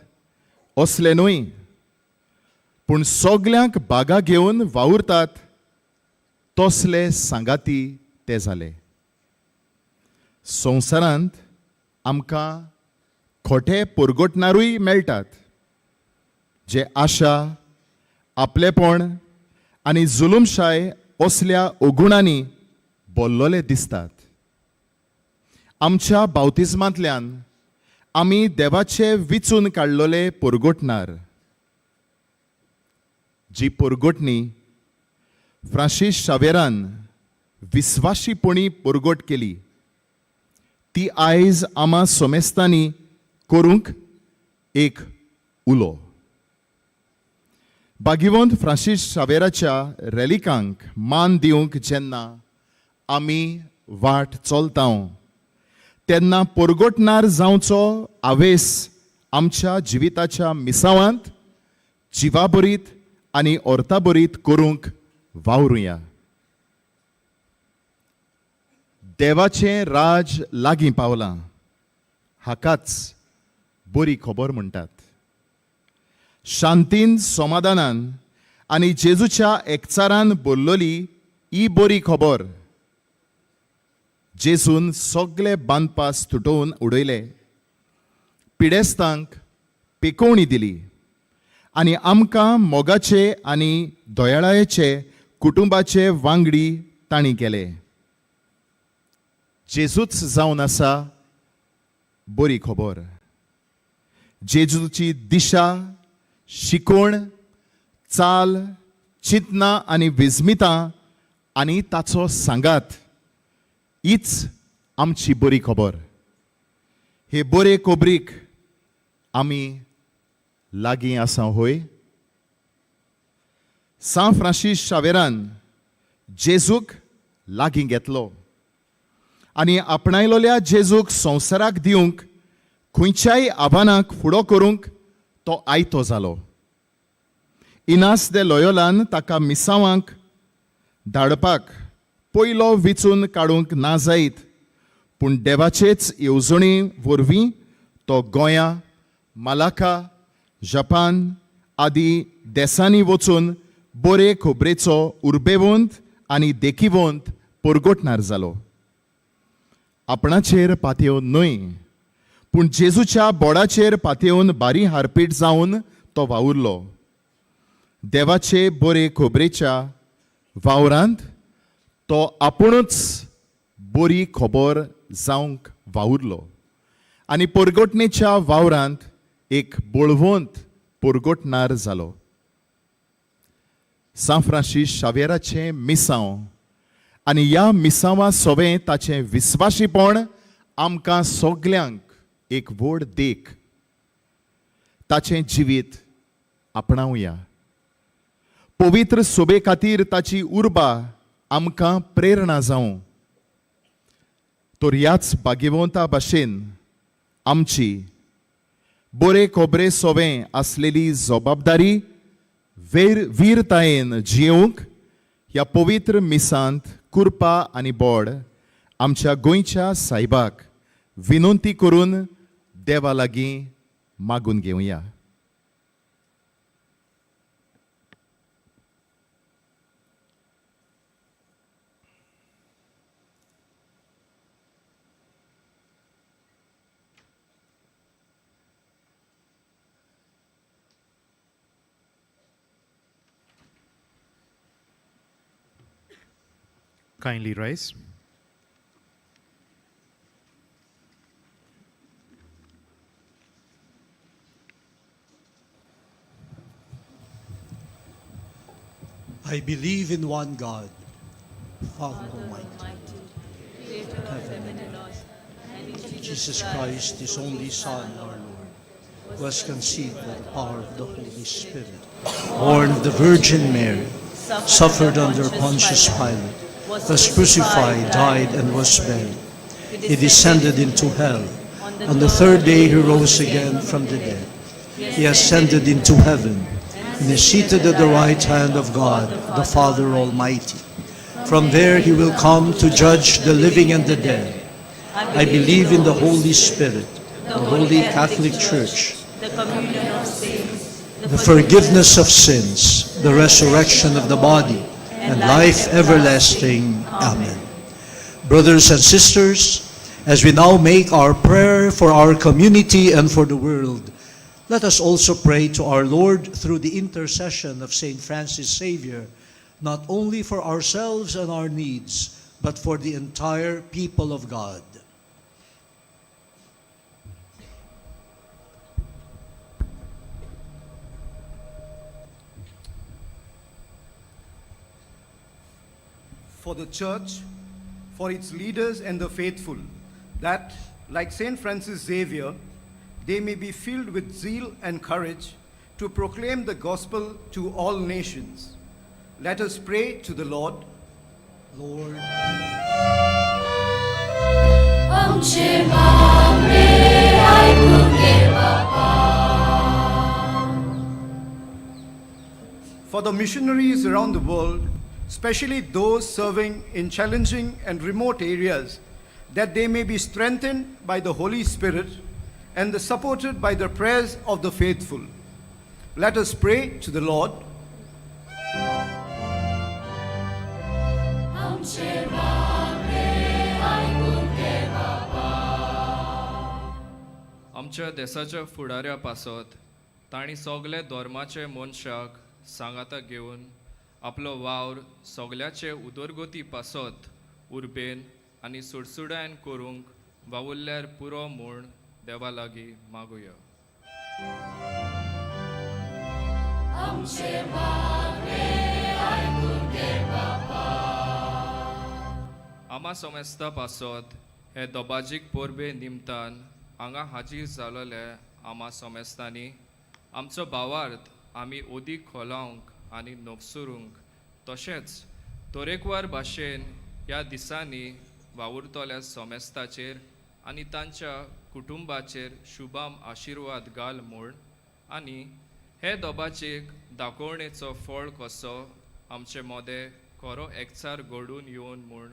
असले न्हय, पूण सगल्यांक बागा घेवन वावुरतात तसले सांगाती ते जाले. संवसारांत आमकां खोटे परगटणारूय मेळटात, जे आशा, आपलेपण आनी जुलूमशाय असल्या अवगुणांनी भरलोले दिसतात. आमच्या बावतिजमांतल्यान आमी देवाचे विचून काडलोले परगटणार. जी परगटणी फ्रांसीस शावेरान विस्वाशीपणी परगट केली, ती आयज आम्हा सोमेस्तांनी करूंक एक उलो. भागिवंत फ्रांसीस शावेराच्या रेलिकांक मान दिवंक जेन्ना आमी वाट चलतां, तेन्ना परगटणार जावचो आवेस आमच्या जिविताच्या मिसावांत जिवाबरीत आनी ओर्ताबरीत करूंक वावरुया. देवाचें राज लागीं पावलां हाकाच बरी खबर म्हणटात. शांतीन, समाधानान आनी जेजूच्या एकचारान भरलोली ही बरी खबर जेजून सगळे बांदपास तुटोवन उडयले, पिडेस्तांक पेकोवणी दिली आनी आमकां मोगाचे आनी दोयाळायेचे कुटुंबाचे वांगडी तांणी केले. जेजूच जावन आसा बरी खबर. जेजूची दिशा, शिकोण, चाल, चिंतना आनी विस्मितां आनी ताचो सांगात हीच आमची बरी खबर. हे बरे खबरीक आमी लागीं आसा होय. सान फ्रांसीस शावेरान जेजूक लागीं घेतलो आनी आपणायलोल्या जेजूक संवसाराक दिवंक, खंयच्याय आव्हानाक फुडो करूंक तो आयतो जालो. इनास दे लोयोलान ताका मिसावांक धाडपाक पयलो विचून काडूंक ना जायत, पूण देवाचेच येवजणी वरवीं तो गोंयां, मालाका, जपान आदी देसांनी वचून बरे खबरेचो उर्बेवंत आनी देखीवंत परगटणार जालो. आपणाचेर पातयेवन न्हय, पूण जेजूच्या बोडाचेर पातयेवन बारी हारपीट जावन तो वावुरलो. देवाचे बरे खबरेच्या वावरांत तो आपुणूच बरी खबर जावंक वावुरलो आनी परगटणेच्या वावरांत एक बळवंत परगटणार जालो. सान फ्रांसीस शावेराचें मिसांव आनी ह्या मिसांवा सोबें ताचें विस्वाशीपण आमकां सगल्यांक एक व्हड देख. ताचें जिवीत आपणावया. पवित्र सोबे खातीर ताची उर्बा आमकां प्रेरणा जावं. तर ह्याच भाग्यवंता भाशेन आमची बरे खबरे सोबें आसलेली जबाबदारी वीरतायेन जियोवंक ह्या पवित्र मिसांत कुर्पा आनी बोड आमच्या गोंयच्या सायबाक विनंती करून देवा लागीं मागून घेवया. Kindly rise. I believe in one God, Father Almighty, Creator of heaven and earth, and in Jesus Christ, His only Son, our Lord, was conceived by the power of the Holy Spirit, born of the Virgin Mary, suffered under Pontius Pilate, was crucified, died, and was buried. He descended into hell. On the third day he rose again from the dead. He ascended into heaven and is seated at the right hand of God, the Father Almighty. From there he will come to judge the living and the dead. I believe in the Holy Spirit, the Holy Catholic Church, the communion of saints, the forgiveness of sins, the resurrection of the body, and life everlasting. Amen. Brothers and sisters, as we now make our prayer for our community and for the world, let us also pray to our Lord through the intercession of Saint Francis Xavier, not only for ourselves and our needs, but for the entire people of God. For the Church, for its leaders and the faithful, that, like Saint Francis Xavier, they may be filled with zeal and courage to proclaim the gospel to all nations. Let us pray to the Lord. Lord, for the missionaries around the world, especially those serving in challenging and remote areas, that they may be strengthened by the Holy Spirit and supported by the prayers of the faithful. Let us pray to the Lord. आमच्या देशाच्या फुडाऱ्या पासत तांणी सगळे धर्माचे मनशाक सांगाता घेवन आपलो वावर सगल्याचे उदरगती पासत उर्बेन आनी सुडसुडायन करूंक वावुरल्यार पुरो म्हूण देवा लागीं मागुया. आमा सोमेस्ता पासत हे दोबाजीक पोरबे निमतान हांगा हाजीर जालोले आमा सोमेस्तांनी आमचो भावार्थ आमी ओदीक खोलावंक आनी नवसुरूंक तशेंच तरेकवार भाशेन ह्या दिसांनी वावुरतल्या सोमेस्ताचेर आनी तांच्या कुटुंबाचेर शुभाम आशिर्वाद घाल म्हूण आनी हे दोबाचेक दाखोवणेचो फळ कसो आमचे मोदें खरो एकचार घडून येवन म्हूण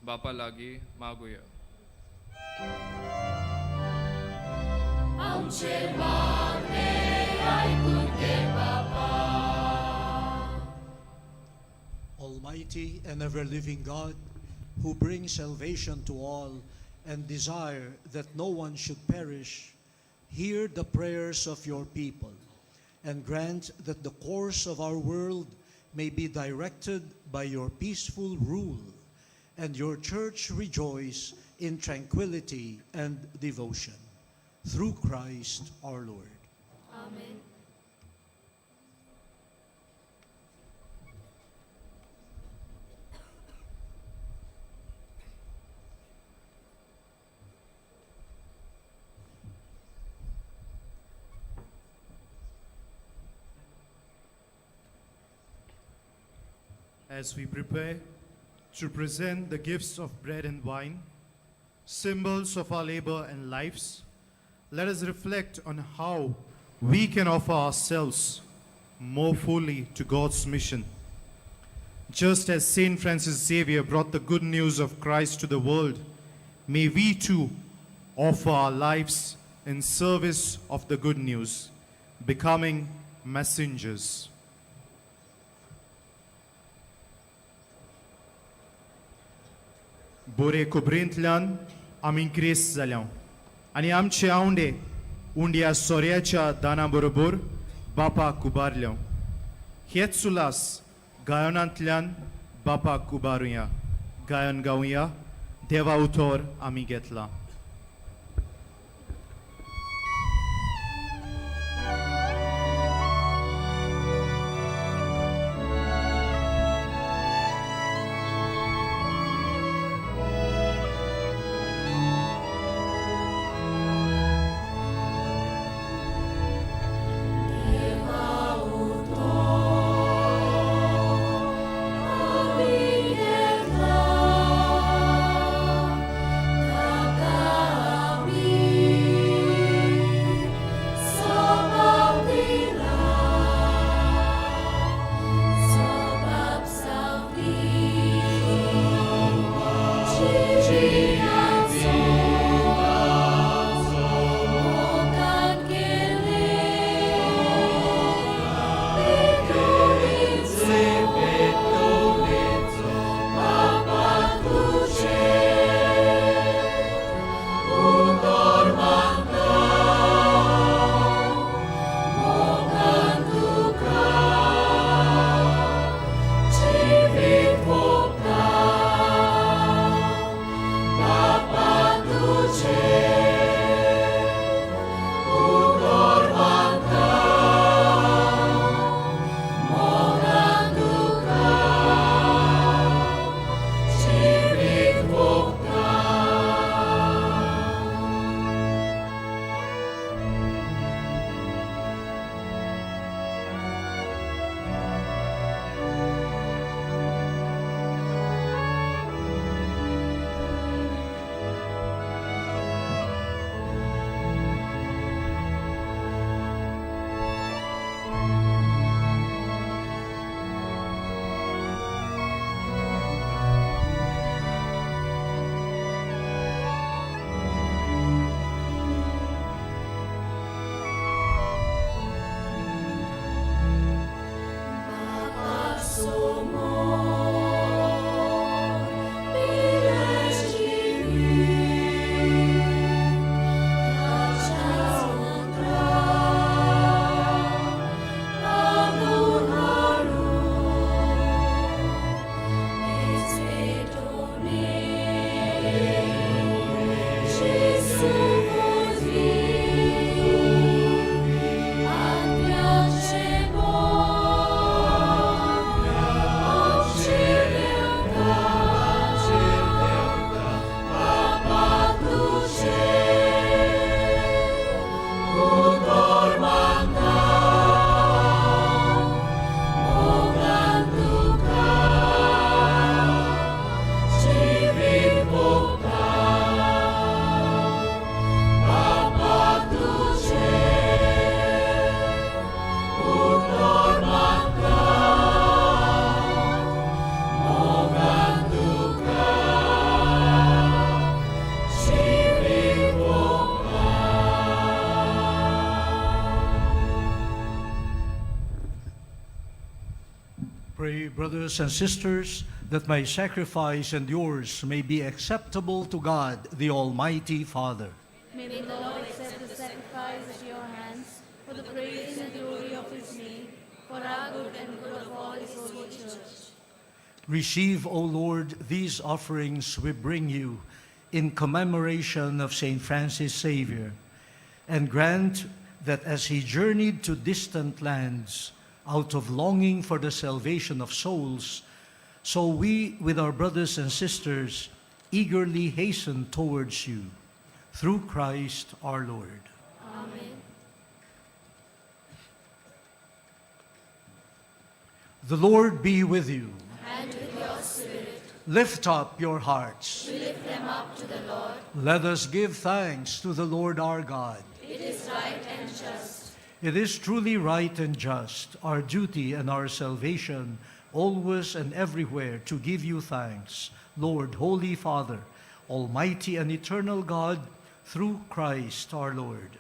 बापा लागीं मागुया. Almighty and ever-living God, who brings salvation to all and desire that no one should perish, hear the prayers of your people and grant that the course of our world may be directed by your peaceful rule and your church rejoice in tranquility and devotion. Through Christ our Lord. Amen. As we prepare to present the gifts of bread and wine, symbols of our labor and lives, let us reflect on how we can offer ourselves more fully to God's mission. Just as Saint Francis Xavier brought the good news of Christ to the world, may we too offer our lives in service of the good news, becoming messengers. Bore kobrintlan amin kres zalão. Ani amche aunde undia soriacha dana borobor bapa kubarlão. Hietsulas gayonantlan bapa kubaruya. Gayon gauya deva autor amigetla. pray, brothers and sisters, that my sacrifice and yours may be acceptable to God, the Almighty Father. May the Lord accept the sacrifice at your hands for the praise and glory of his name, for our good and good of all his holy church. Receive, O Lord, these offerings we bring you in commemoration of St. Francis Xavier, and grant that as he journeyed to distant lands out of longing for the salvation of souls, so we, with our brothers and sisters, eagerly hasten towards you. Through Christ our Lord. Amen. The Lord be with you. And with your spirit, Lift up your hearts. we lift them up to the Lord. Let us give thanks to the Lord our God. It is right and just. It is truly right and just, our duty and our salvation, always and everywhere to give you thanks, Lord, Holy Father, Almighty and eternal God, through Christ our Lord.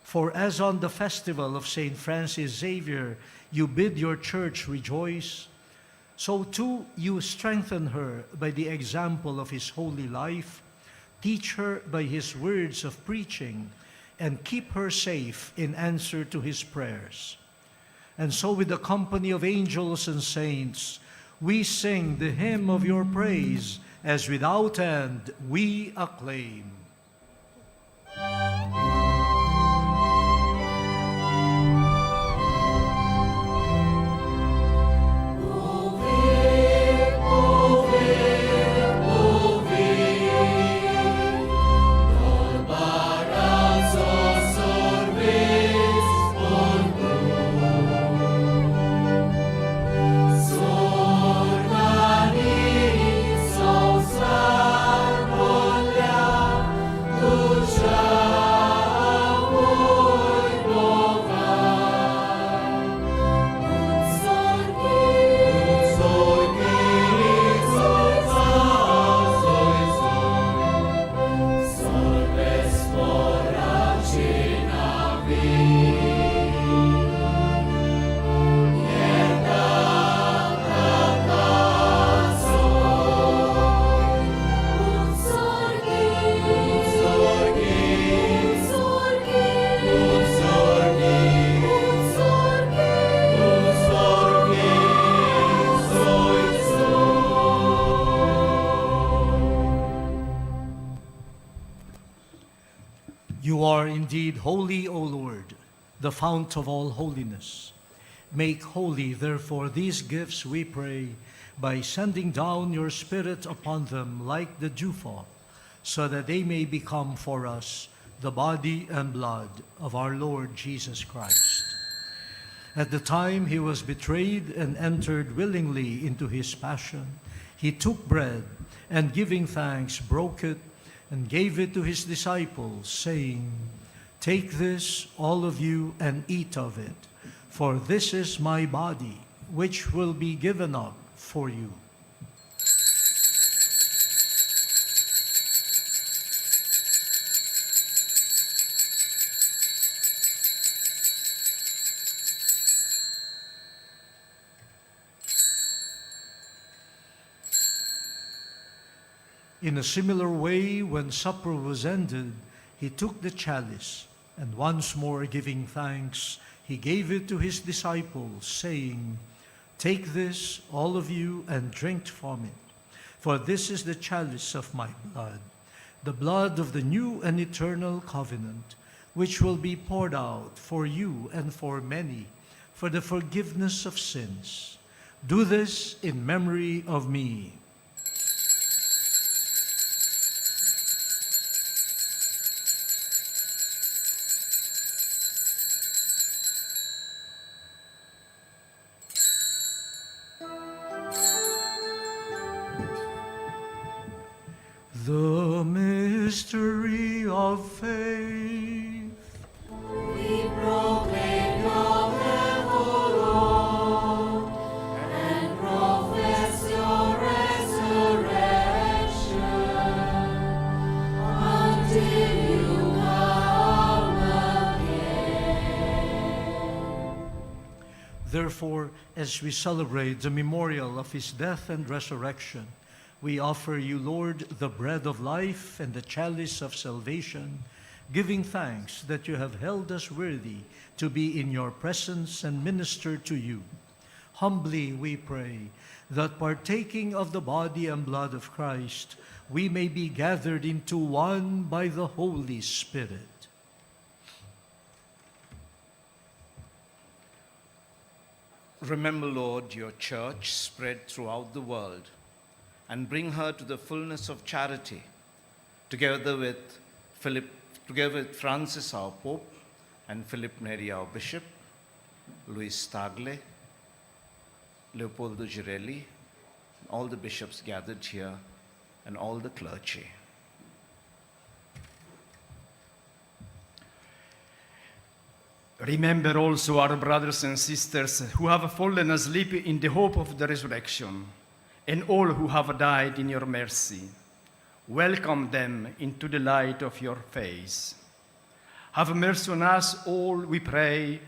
For as on the festival of St. Francis Xavier you bid your church rejoice, so too you strengthen her by the example of his holy life, teach her by his words of preaching, and keep her safe in answer to his prayers. And so with the company of angels and saints, we sing the hymn of your praise, as without end we acclaim. You are indeed holy, O Lord, the fount of all holiness. Make holy, therefore, these gifts, we pray, by sending down your Spirit upon them like the dewfall, so that they may become for us the body and blood of our Lord Jesus Christ. At the time he was betrayed and entered willingly into his passion, he took bread and, giving thanks, broke it and gave it to his disciples, saying, "Take this, all of you, and eat of it, for this is my body, which will be given up for you." In a similar way, when supper was ended, he took the chalice, and once more giving thanks, he gave it to his disciples, saying, "Take this, all of you, and drink from it, for this is the chalice of my blood, the blood of the new and eternal covenant, which will be poured out for you and for many, for the forgiveness of sins. Do this in memory of me." The mystery of faith. We proclaim your death, O Lord, and profess your resurrection until you come again. Therefore, as we celebrate the memorial of his death and resurrection, we offer you, Lord, the bread of life and the chalice of salvation, giving thanks that you have held us worthy to be in your presence and minister to you. Humbly we pray that partaking of the body and blood of Christ, we may be gathered into one by the Holy Spirit. Remember, Lord, your church spread throughout the world, and bring her to the fullness of charity, together with Francis, our Pope, and Philip Neri, our Bishop, Luis Tagle, Leopoldo Girelli, all the bishops gathered here, and all the clergy. Remember also our brothers and sisters who have fallen asleep in the hope of the resurrection, and all who have died in your mercy. Welcome them into the light of your face. Have mercy on us all, we pray,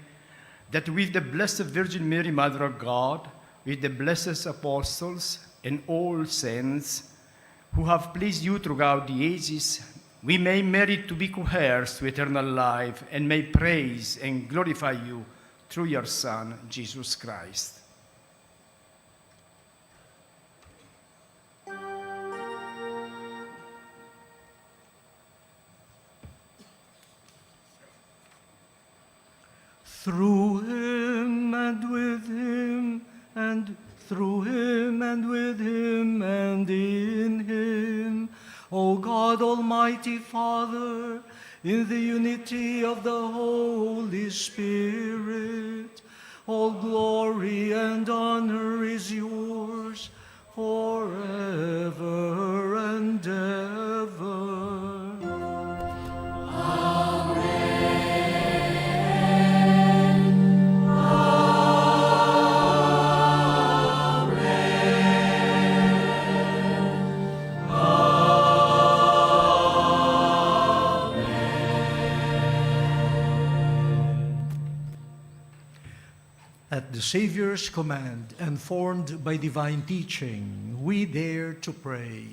that with the Blessed Virgin Mary, Mother of God, with the blessed apostles and all saints who have pleased you throughout the ages, we may merit to be co-heirs to eternal life and may praise and glorify you through your Son, Jesus Christ. Through him and with him and through him and with him and in him, O God, Almighty Father, in the unity of the Holy Spirit, all glory and honor is yours forever and ever. At the Savior's command and formed by divine teaching, we dare to pray.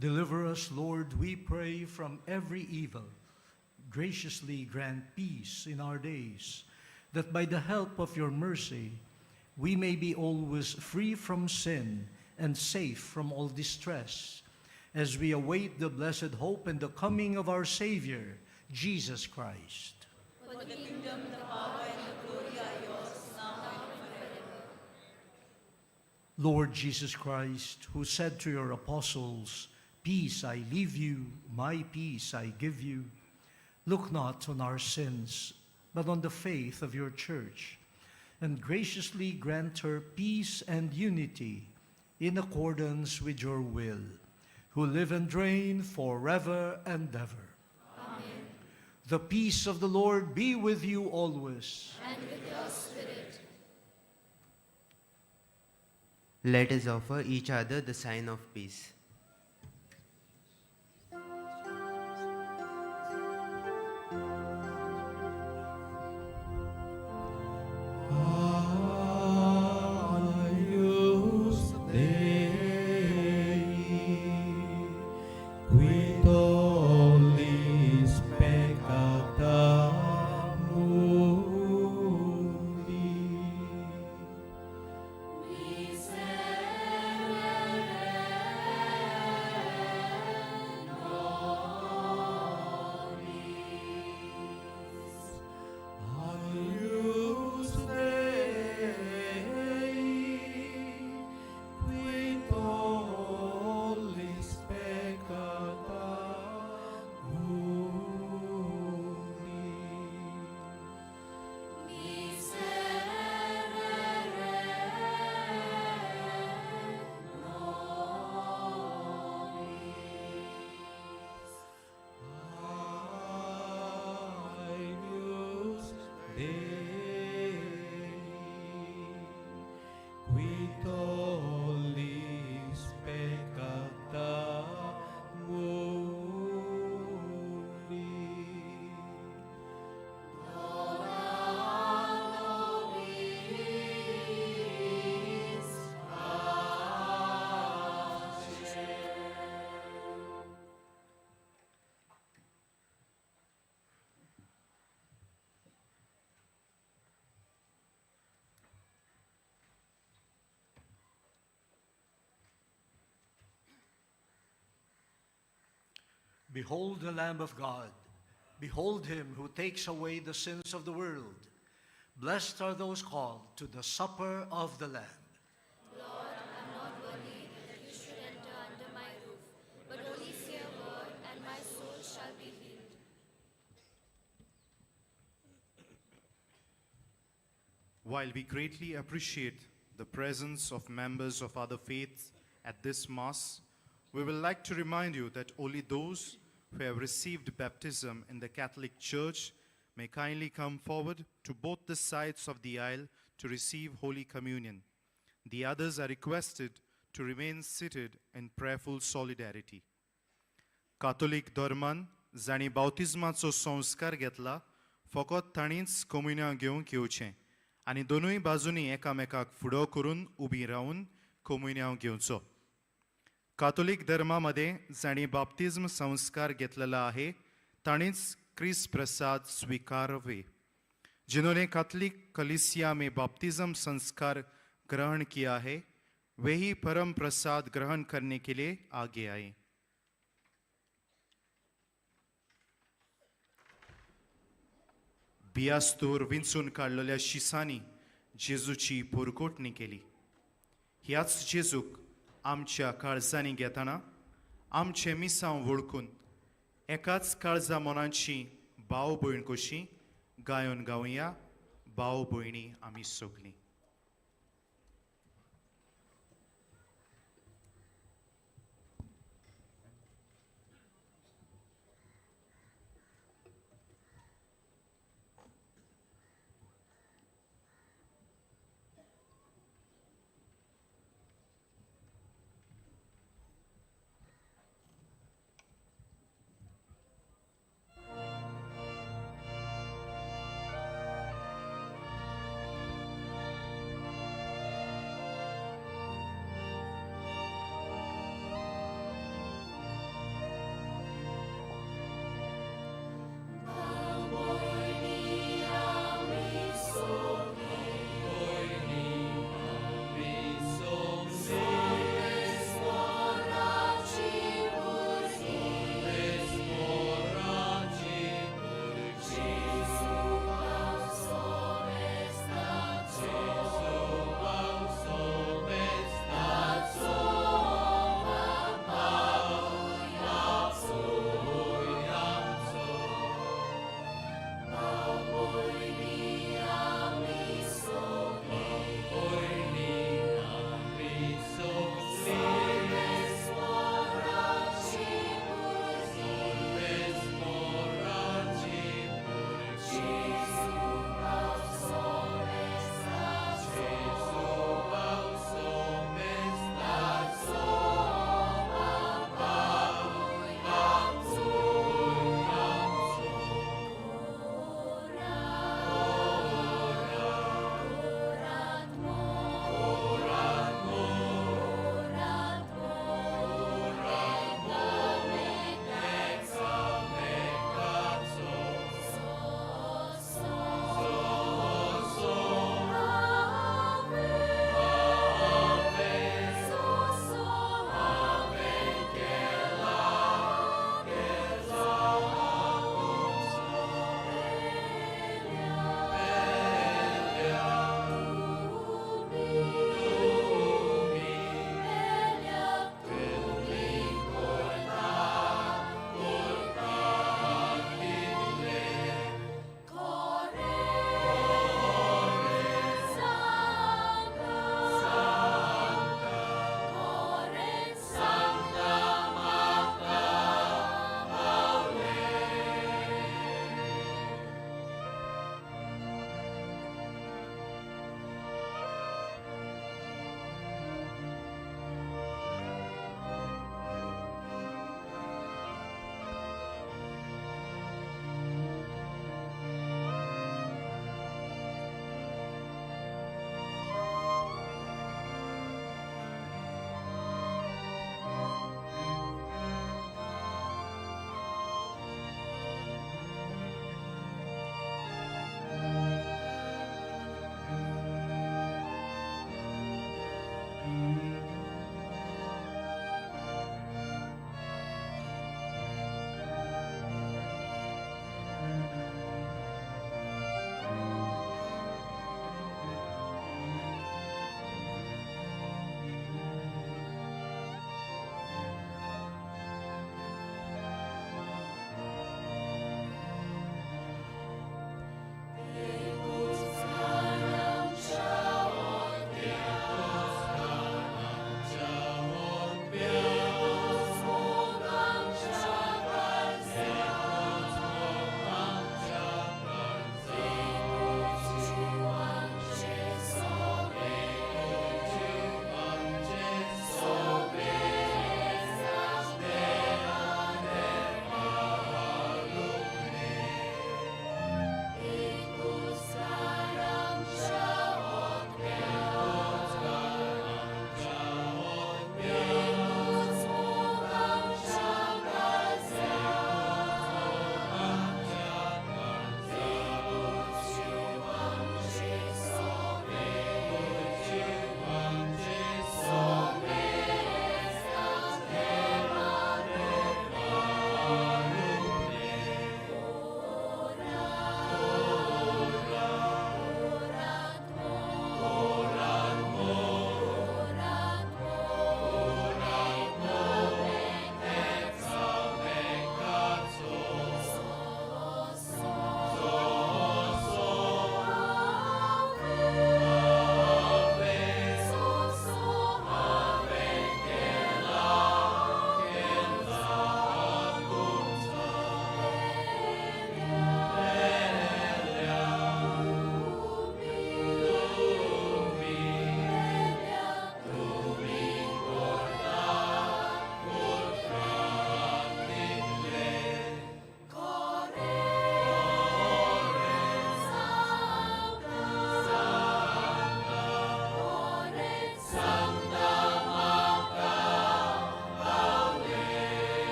Deliver us, Lord, we pray, from every evil. Graciously grant peace in our days, that by the help of your mercy, we may be always free from sin and safe from all distress, as we await the blessed hope and the coming of our Savior, Jesus Christ. For the kingdom, the power, and the glory are yours, now and forever. Lord Jesus Christ, who said to your apostles, "Peace I leave you, my peace I give you," look not on our sins, but on the faith of your church, and graciously grant her peace and unity in accordance with your will, who live and reign forever and ever. Amen. The peace of the Lord be with you always. And with your spirit. Let us offer each other the sign of peace. Behold the Lamb of God. Behold him who takes away the sins of the world. Blessed are those called to the supper of the Lamb. Lord, I am not worthy that you should enter under my roof, but only say a word, and my soul shall be healed. While we greatly appreciate the presence of members of other faiths at this Mass, we will like to remind you that only those who have received baptism in the Catholic Church may kindly come forward to both the sides of the aisle to receive Holy Communion. The others are requested to remain seated in prayerful solidarity. Catholic धर्मान जाणी बावतिजमाचो संस्कार घेतला फकत ताणीच communion घेवंक येवचें आनी दोनूय बाजूंनी एकामेकाक फुडो करून उबी रावन कम्युनियन घेवचो. कातोलिक धर्मामध्ये जाणी बाप्तिस्म संस्कार घेतलेला आहे ताणीच क्रिस प्रसाद स्वीकारवे. जिन्होंने कैथोलिक कलीसिया में बपतिस्म संस्कार ग्रहण किया है वे ही परम प्रसाद ग्रहण करने के लिए आगे आए. बियास्तोर विंचून काढलेल्या शिसांनी जेजूची पोरकोटणी केली. ह्याच जेजूक आमच्या काळजांनी घेताना आमचे मिसांव वळखून एकाच काळजा मनाची भाव भयण कशी गायन गावया. भाव भयणी आमी सगळीं.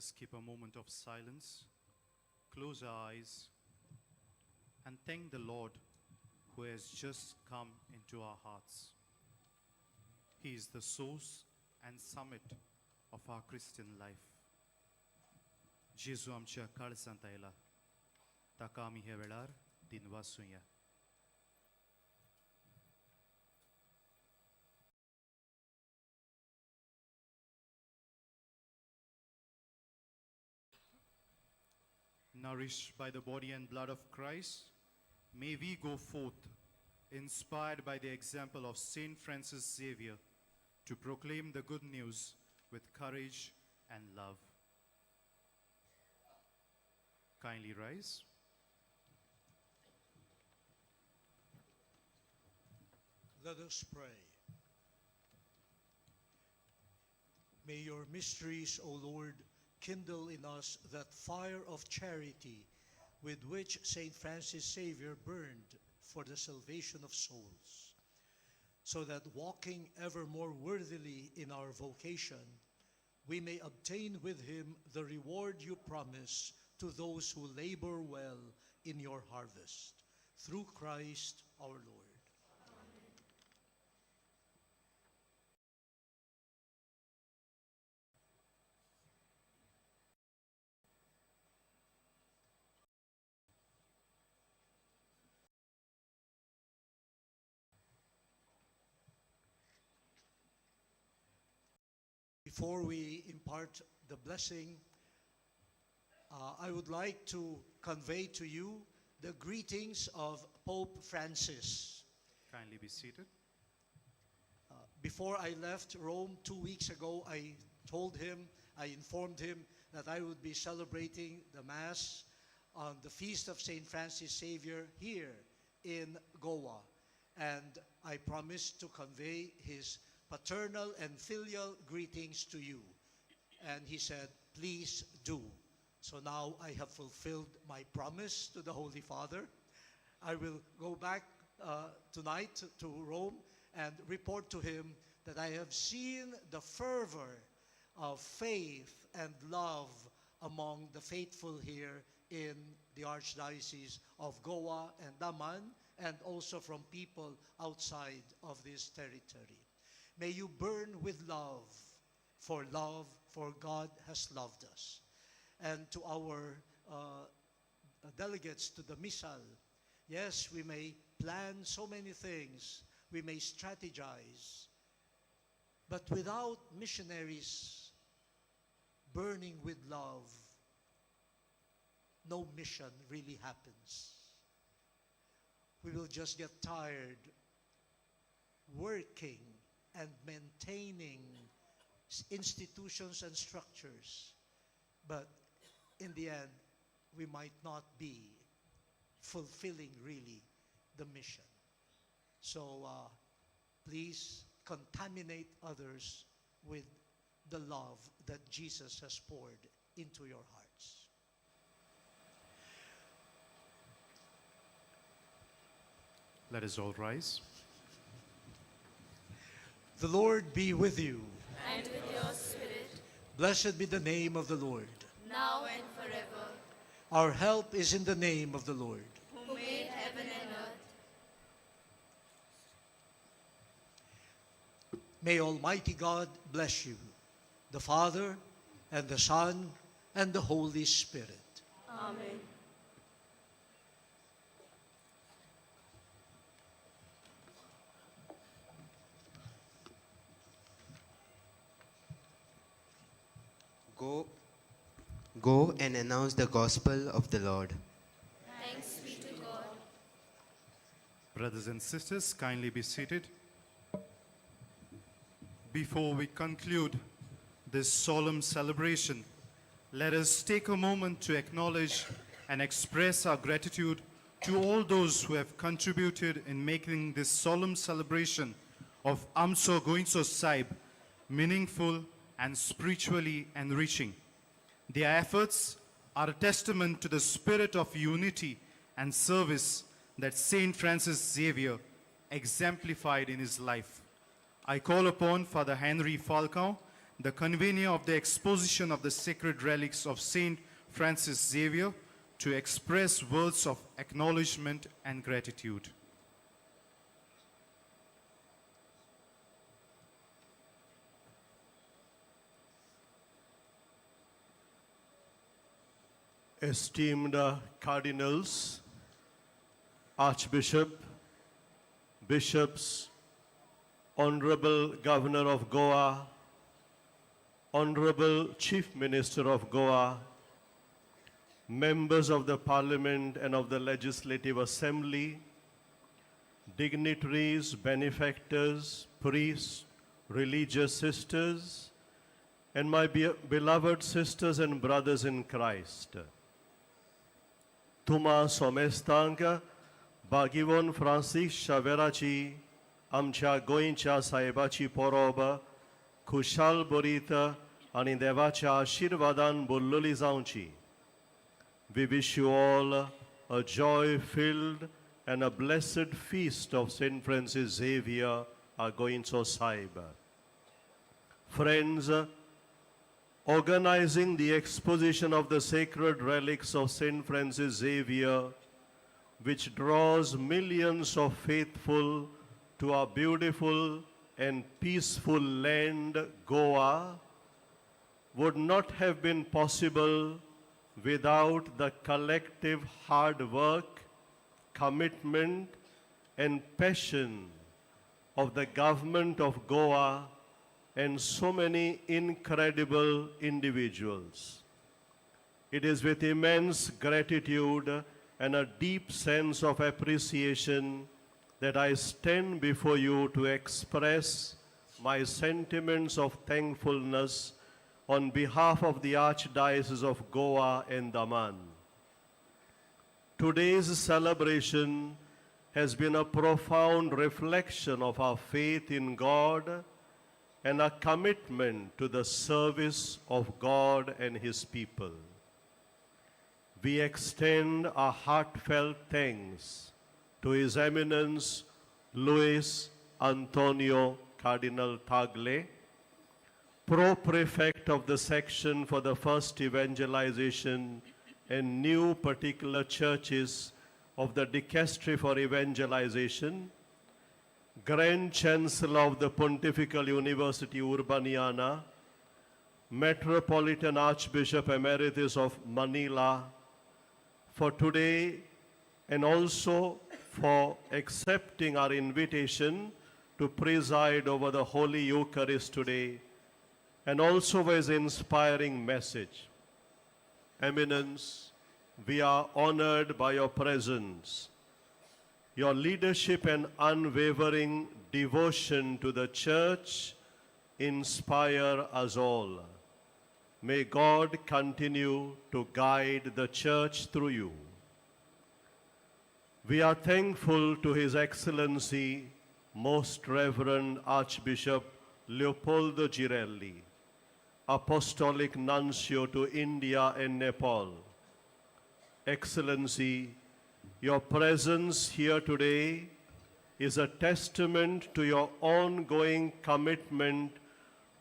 us keep a moment of silence, close our eyes, and thank the Lord who has just come into our hearts. He is the source and summit of our Christian life. जेजू आमच्या काळजांत आयला, ताका आमी ह्या वेळार दिनवासुया. Nourished by the body and blood of Christ, may we go forth, inspired by the example of Saint Francis Xavier, to proclaim the good news with courage and love. Kindly rise. Let us pray. May your mysteries, O Lord, kindle in us that fire of charity with which St. Francis Xavier burned for the salvation of souls, so that walking ever more worthily in our vocation, we may obtain with him the reward you promise to those who labor well in your harvest. Through Christ our Lord. Before we impart the blessing, I would like to convey to you the greetings of Pope Francis. Kindly be seated. Before I left Rome 2 weeks ago, I informed him that I would be celebrating the Mass on the feast of St. Francis Xavier here in Goa. And I promised to convey his paternal and filial greetings to you. And he said, please do. So now I have fulfilled my promise to the Holy Father. I will go back tonight to Rome and report to him that I have seen the fervor of faith and love among the faithful here in the Archdiocese of Goa and Daman, and also from people outside of this territory. May you burn with love, for God has loved us. And to our delegates to the Missal, yes, we may plan so many things, we may strategize, but without missionaries burning with love, no mission really happens. We will just get tired working and maintaining institutions and structures, but in the end, we might not be fulfilling really the mission. So please contaminate others with the love that Jesus has poured into your hearts. Let us all rise. The Lord be with you. And with your spirit. Blessed be the name of the Lord. Now and forever. Our help is in the name of the Lord. Who made heaven and earth. May Almighty God bless you, the Father, and the Son, and the Holy Spirit. Amen. Go and announce the gospel of the Lord. Thanks be to God. Brothers and sisters, kindly be seated. Before we conclude this solemn celebration, let us take a moment to acknowledge and express our gratitude to all those who have contributed in making this solemn celebration of Amso Goinso Sahib meaningful and spiritually enriching. Their efforts are a testament to the spirit of unity and service that Saint Francis Xavier exemplified in his life. I call upon Father Henry Falcão, the convener of the exposition of the sacred relics of Saint Francis Xavier, to express words of acknowledgement and gratitude. Esteemed cardinals, Archbishop, bishops, Honorable Governor of Goa, Honorable Chief Minister of Goa, members of the Parliament and of the Legislative Assembly, dignitaries, benefactors, priests, religious sisters, and my beloved sisters and brothers in Christ. Tuma somestanka Bagivon Francis Xaveraci आमच्या गोंयच्या साहेबाची परोब खुशाल बरीत आनी देवाच्या आशिर्वादान भरलेली जावची. We wish you all a joy-filled and a blessed feast of Saint Francis Xavier, our Goincho Sahib. Friends, organizing the exposition of the sacred relics of Saint Francis Xavier, which draws millions of faithful to our beautiful and peaceful land, Goa, would not have been possible without the collective hard work, commitment, and passion of the government of Goa and so many incredible individuals. It is with immense gratitude and a deep sense of appreciation that I stand before you to express my sentiments of thankfulness on behalf of the Archdiocese of Goa and Daman. Today's celebration has been a profound reflection of our faith in God and a commitment to the service of God and His people. We extend our heartfelt thanks to His Eminence Luis Antonio Cardinal Tagle, Pro-Prefect of the Section for the First Evangelization and New Particular Churches of the Dicastery for Evangelization, Grand Chancellor of the Pontifical University Urbaniana, Metropolitan Archbishop Emeritus of Manila, for today and also for accepting our invitation to preside over the Holy Eucharist today, and also for His inspiring message. Eminence, we are honored by your presence. Your leadership and unwavering devotion to the Church inspire us all. May God continue to guide the Church through you. We are thankful to His Excellency, Most Reverend Archbishop Leopoldo Girelli, Apostolic Nuncio to India and Nepal. Excellency, your presence here today is a testament to your ongoing commitment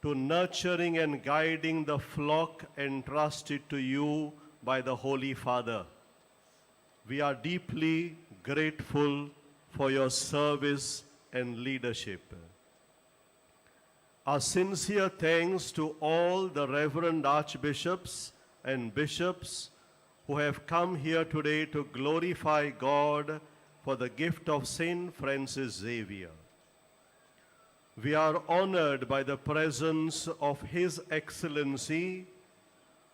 to nurturing and guiding the flock entrusted to you by the Holy Father. We are deeply grateful for your service and leadership. Our sincere thanks to all the Reverend Archbishops and Bishops who have come here today to glorify God for the gift of Saint Francis Xavier. We are honored by the presence of His Excellency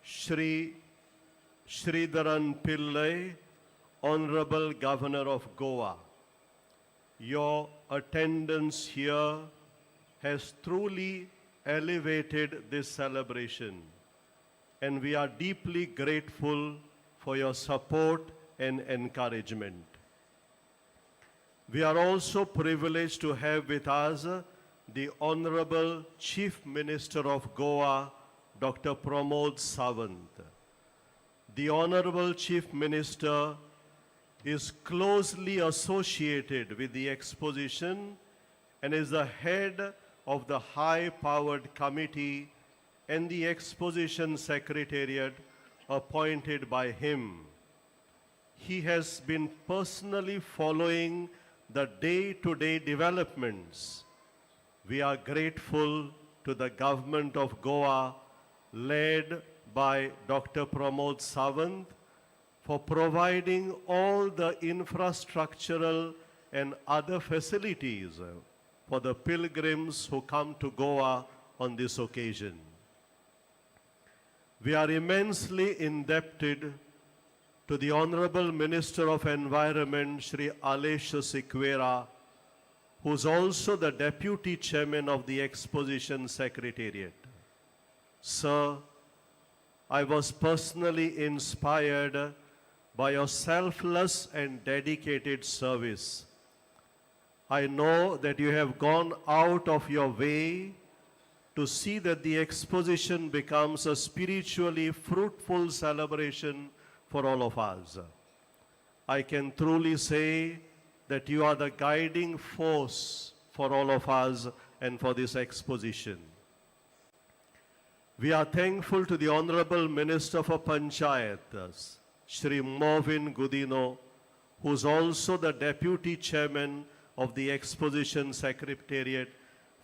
Shri Sridharan Pillai, Honorable Governor of Goa. Your attendance here has truly elevated this celebration, and we are deeply grateful for your support and encouragement. We are also privileged to have with us the Honorable Chief Minister of Goa, Dr. Pramod Sawant. The Honorable Chief Minister is closely associated with the exposition and is the head of the high-powered committee and the Exposition Secretariat appointed by him. He has been personally following the day-to-day developments. We are grateful to the government of Goa, led by Dr. Pramod Sawant, for providing all the infrastructural and other facilities for the pilgrims who come to Goa on this occasion. We are immensely indebted to the Honorable Minister of Environment, Shri Alesha Siqueira, who is also the Deputy Chairman of the Exposition Secretariat. Sir, I was personally inspired by your selfless and dedicated service. I know that you have gone out of your way to see that the exposition becomes a spiritually fruitful celebration for all of us. I can truly say that you are the guiding force for all of us and for this exposition. We are thankful to the Honorable Minister for Panchayat, Shri Movin Gudino, who is also the Deputy Chairman of the Exposition Secretariat,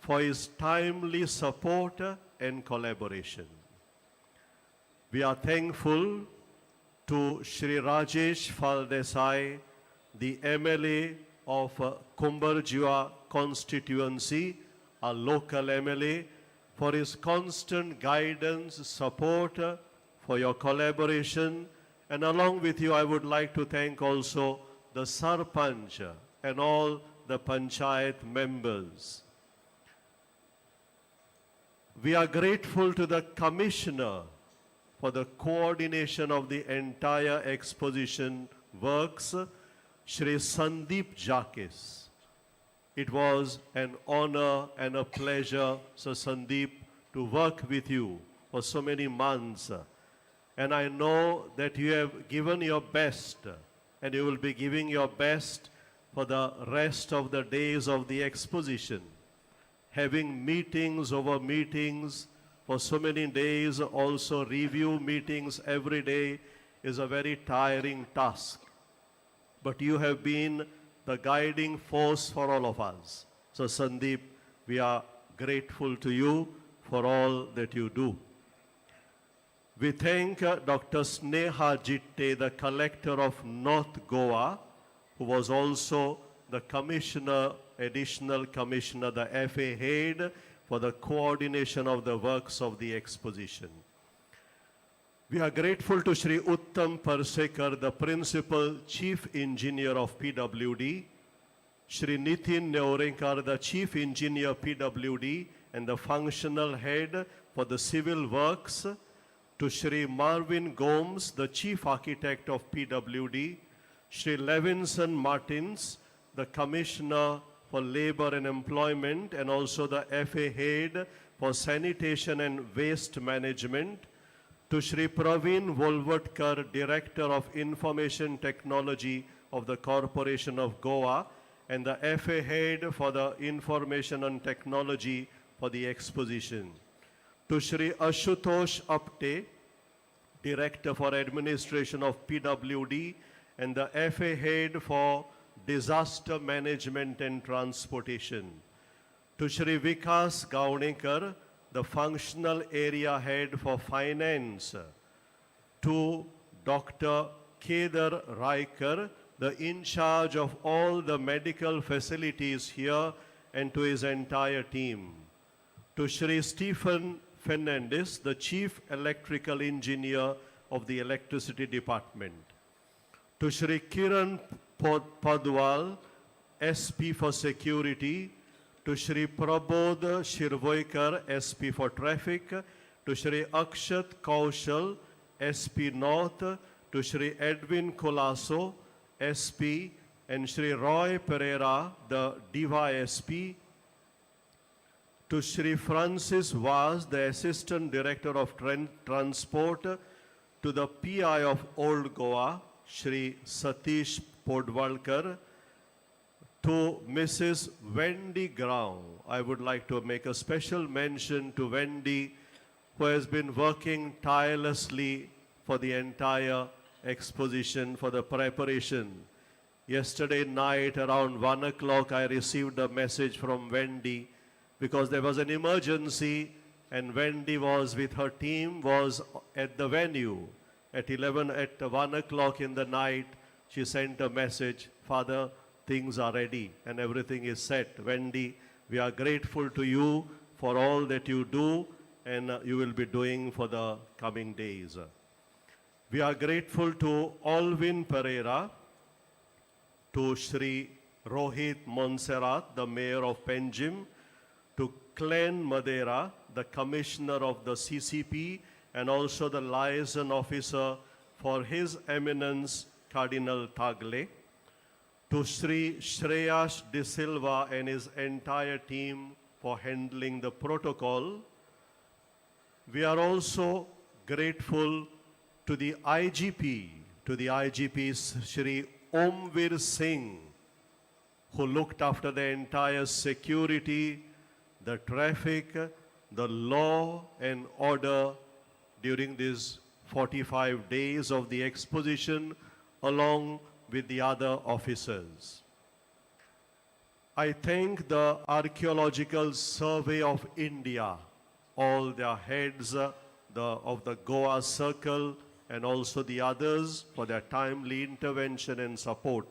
for his timely support and collaboration. We are thankful to Shri Rajesh Faldesai, the MLA of Kumbarjua constituency, a local MLA, for his constant guidance, support, for your collaboration. And along with you, I would like to thank also the Sarpanch and all the Panchayat members. We are grateful to the Commissioner for the coordination of the entire exposition works, Shri Sandeep Jakis. It was an honor and a pleasure, Sir Sandeep, to work with you for so many months. And I know that you have given your best, and you will be giving your best for the rest of the days of the exposition. Having meetings over meetings for so many days, also review meetings every day, is a very tiring task. But you have been the guiding force for all of us. So Sandeep, we are grateful to you for all that you do. We thank Dr. Sneha Jitte, the collector of North Goa, who was also the commissioner, additional commissioner, the FA head, for the coordination of the works of the exposition. We are grateful to Shri Uttam Parsekar, the principal chief engineer of PWD, Shri Nitin Neurenkar, the chief engineer PWD and the functional head for the civil works, to Shri Marvin Gomes, the chief architect of PWD, Shri Levinson Martins, the commissioner for labor and employment and also the FA head for sanitation and waste management, to Shri Praveen Volvatkar, director of information technology of the Corporation of Goa and the FA head for the information and technology for the exposition, to Shri Ashutosh Apte, director for administration of PWD and the FA head for disaster management and transportation, to Shri Vikas Gaunekar, the functional area head for finance, to Dr. Kedar Raikar, the in charge of all the medical facilities here, and to his entire team, to Shri Stephen Fernandez, the chief electrical engineer of the electricity department, to Shri Kiran Padwal, SP for security, to Shri Prabodh Shirvoikar, SP for traffic, to Shri Akshat Kaushal, SP North, to Shri Edwin Colasso, SP, and Shri Roy Pereira, the Diva SP, to Shri Francis Vaz, the Assistant Director of Transport, to the PI of Old Goa, Shri Satish Podwalkar, to Mrs. Wendy Grau. I would like to make a special mention to Wendy, who has been working tirelessly for the entire exposition, for the preparation. Yesterday night around 1 o'clock, I received a message from Wendy because there was an emergency and Wendy was with her team, was at the venue. At 1 o'clock in the night, she sent a message, Father, things are ready and everything is set. Wendy, we are grateful to you for all that you do and you will be doing for the coming days. We are grateful to Alvin Pereira, to Shri Rohit Monserrat, the Mayor of Penjim, to Glenn Madeira, the Commissioner of the CCP, and also the liaison officer for His Eminence Cardinal Tagle, to Sri Shreyas De Silva and his entire team for handling the protocol. We are also grateful to the IGP, Shri Omvir Singh, who looked after the entire security, the traffic, the law and order during these 45 days of the exposition, along with the other officers. I thank the Archaeological Survey of India, all their heads of the Goa Circle and also the others for their timely intervention and support.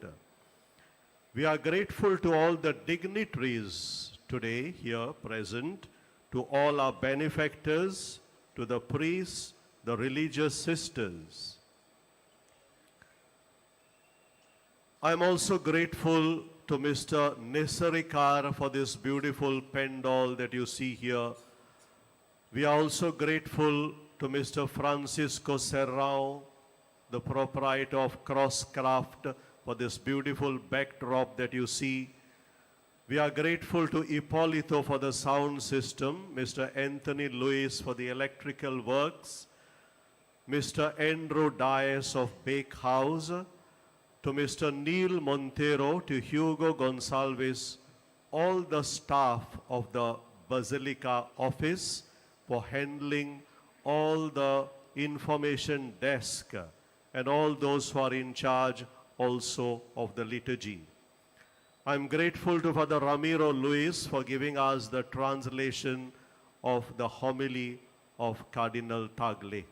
We are grateful to all the dignitaries today here present, to all our benefactors, to the priests, the religious sisters. I'm also grateful to Mr. Nisarikar for this beautiful pendal that you see here. We are also grateful to Mr. Francisco Serrao, the proprietor of Crosscraft, for this beautiful backdrop that you see. We are grateful to Ippolito for the sound system, Mr. Anthony Lewis for the electrical works, Mr. Andrew Dias of Bake House, to Mr. Neil Montero, to Hugo Gonsalves, all the staff of the Basilica office for handling all the information desk and all those who are in charge also of the liturgy. I'm grateful to Father Ramiro Luis for giving us the translation of the homily of Cardinal Tagle.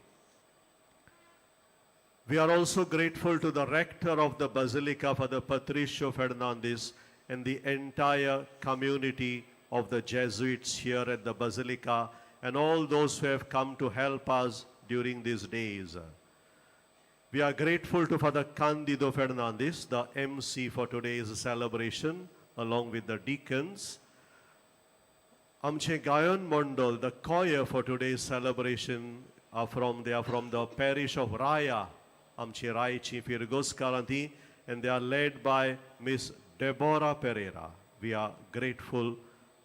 We are also grateful to the rector of the Basilica, Father Patricio Fernandez, and the entire community of the Jesuits here at the Basilica, and all those who have come to help us during these days. We are grateful to Father Candido Fernandez, the MC for today's celebration, along with the deacons. Amche Gayon Mondol, the choir for today's celebration, are from the parish of Raya, Amche Raichi Firgoskaranti, and they are led by Miss Deborah Pereira. We are grateful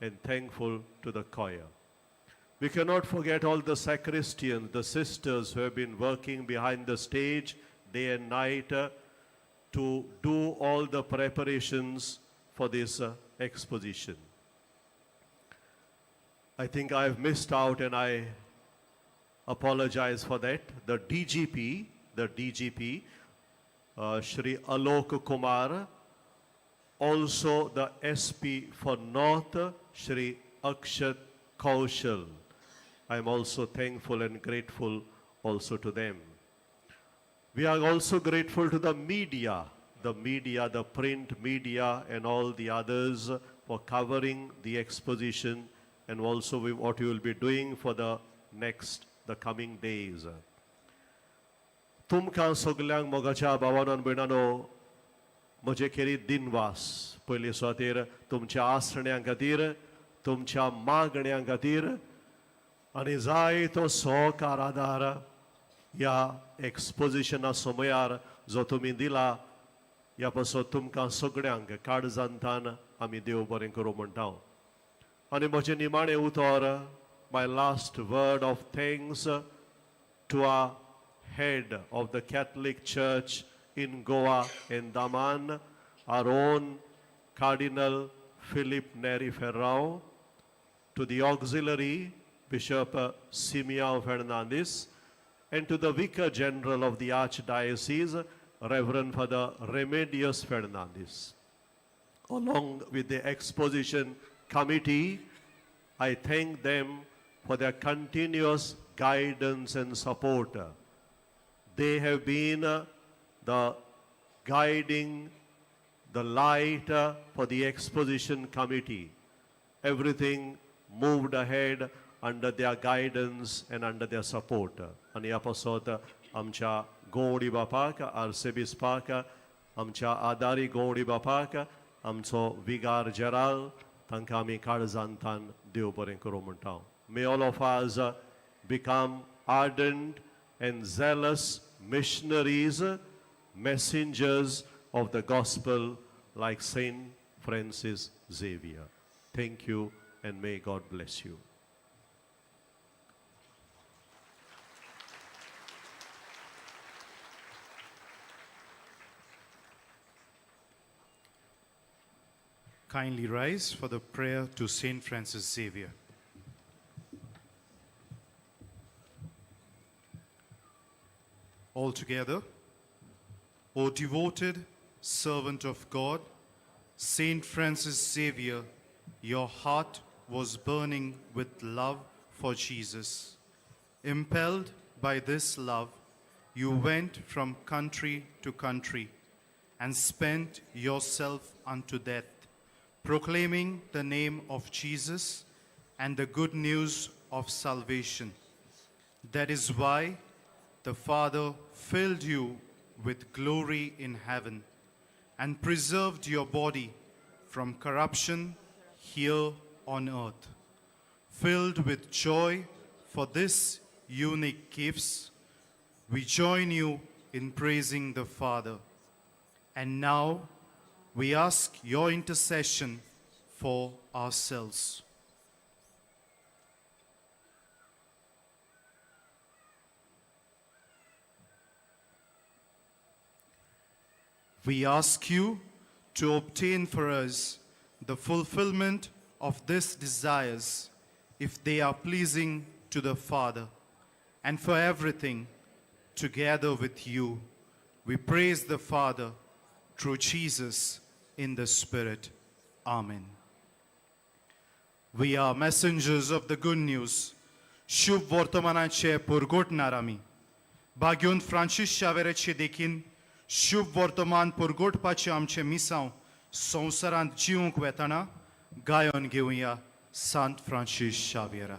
and thankful to the choir. We cannot forget all the sacristians, the sisters who have been working behind the stage day and night to do all the preparations for this exposition. I think I have missed out and I apologize for that. The DGP, Shri Alok Kumar, also the SP for North, Shri Akshat Kaushal. I am also thankful and grateful also to them. We are also grateful to the media, the print media and all the others for covering the exposition and also what we will be doing for the coming days. तुमकां सगल्यांक मोगाच्या भावान भयणानो म्हजे खेरीत दिनवास पयले सुवातेर तुमच्या आसण्यां खातीर तुमच्या मागण्यां खातीर आनी जायतो सहकार आदार ह्या एक्सपोजिशना समयार जो तुमी दिला ह्या पासत तुमकां सगळ्यांक काळजांतान आमी देव बरें करूं म्हणटा आनी म्हजें निमाणें उतर my last word of thanks to our head of the Catholic Church in Goa and Daman, our own Cardinal Philip Neri Ferrao, to the auxiliary Bishop Simeão Fernandes, and to the Vicar General of the Archdiocese, Reverend Father Remedios Fernandes. Along with the exposition committee, I thank them for their continuous guidance and support. They have been the guiding, the light for the exposition committee. Everything moved ahead under their guidance and under their support. आणि यापासत आमच्या गौडी बापाक, आर्सेबिस्पाक, आमच्या आदारी गौडी बापाक, आमचो विगार जराल, तांकां आमी काळजांतान देव बरें करूं म्हणटा. May all of us become ardent and zealous missionaries, messengers of the gospel like Saint Francis Xavier. Thank you and may God bless you. Kindly rise for the prayer to Saint Francis Xavier. All together, O devoted servant of God, Saint Francis Xavier, your heart was burning with love for Jesus. Impelled by this love, you went from country to country and spent yourself unto death, proclaiming the name of Jesus and the good news of salvation. That is why the Father filled you with glory in heaven and preserved your body from corruption here on earth. Filled with joy for this unique gifts, we join you in praising the Father. And now we ask your intercession for ourselves. We ask you to obtain for us the fulfillment of these desires, if they are pleasing to the Father, and for everything, together with you, we praise the Father through Jesus in the Spirit. Amen. We are messengers of the good news. शुभ वर्तमानाचे पुरगोटणार आमी. भाग्योन Francis शावेराचे देखीन शुभ वर्तमान पुरगोटपाचे आमचे मिसांव संवसारांत जिवंक वेताना गायन घेवया सांत Francis शावेरा.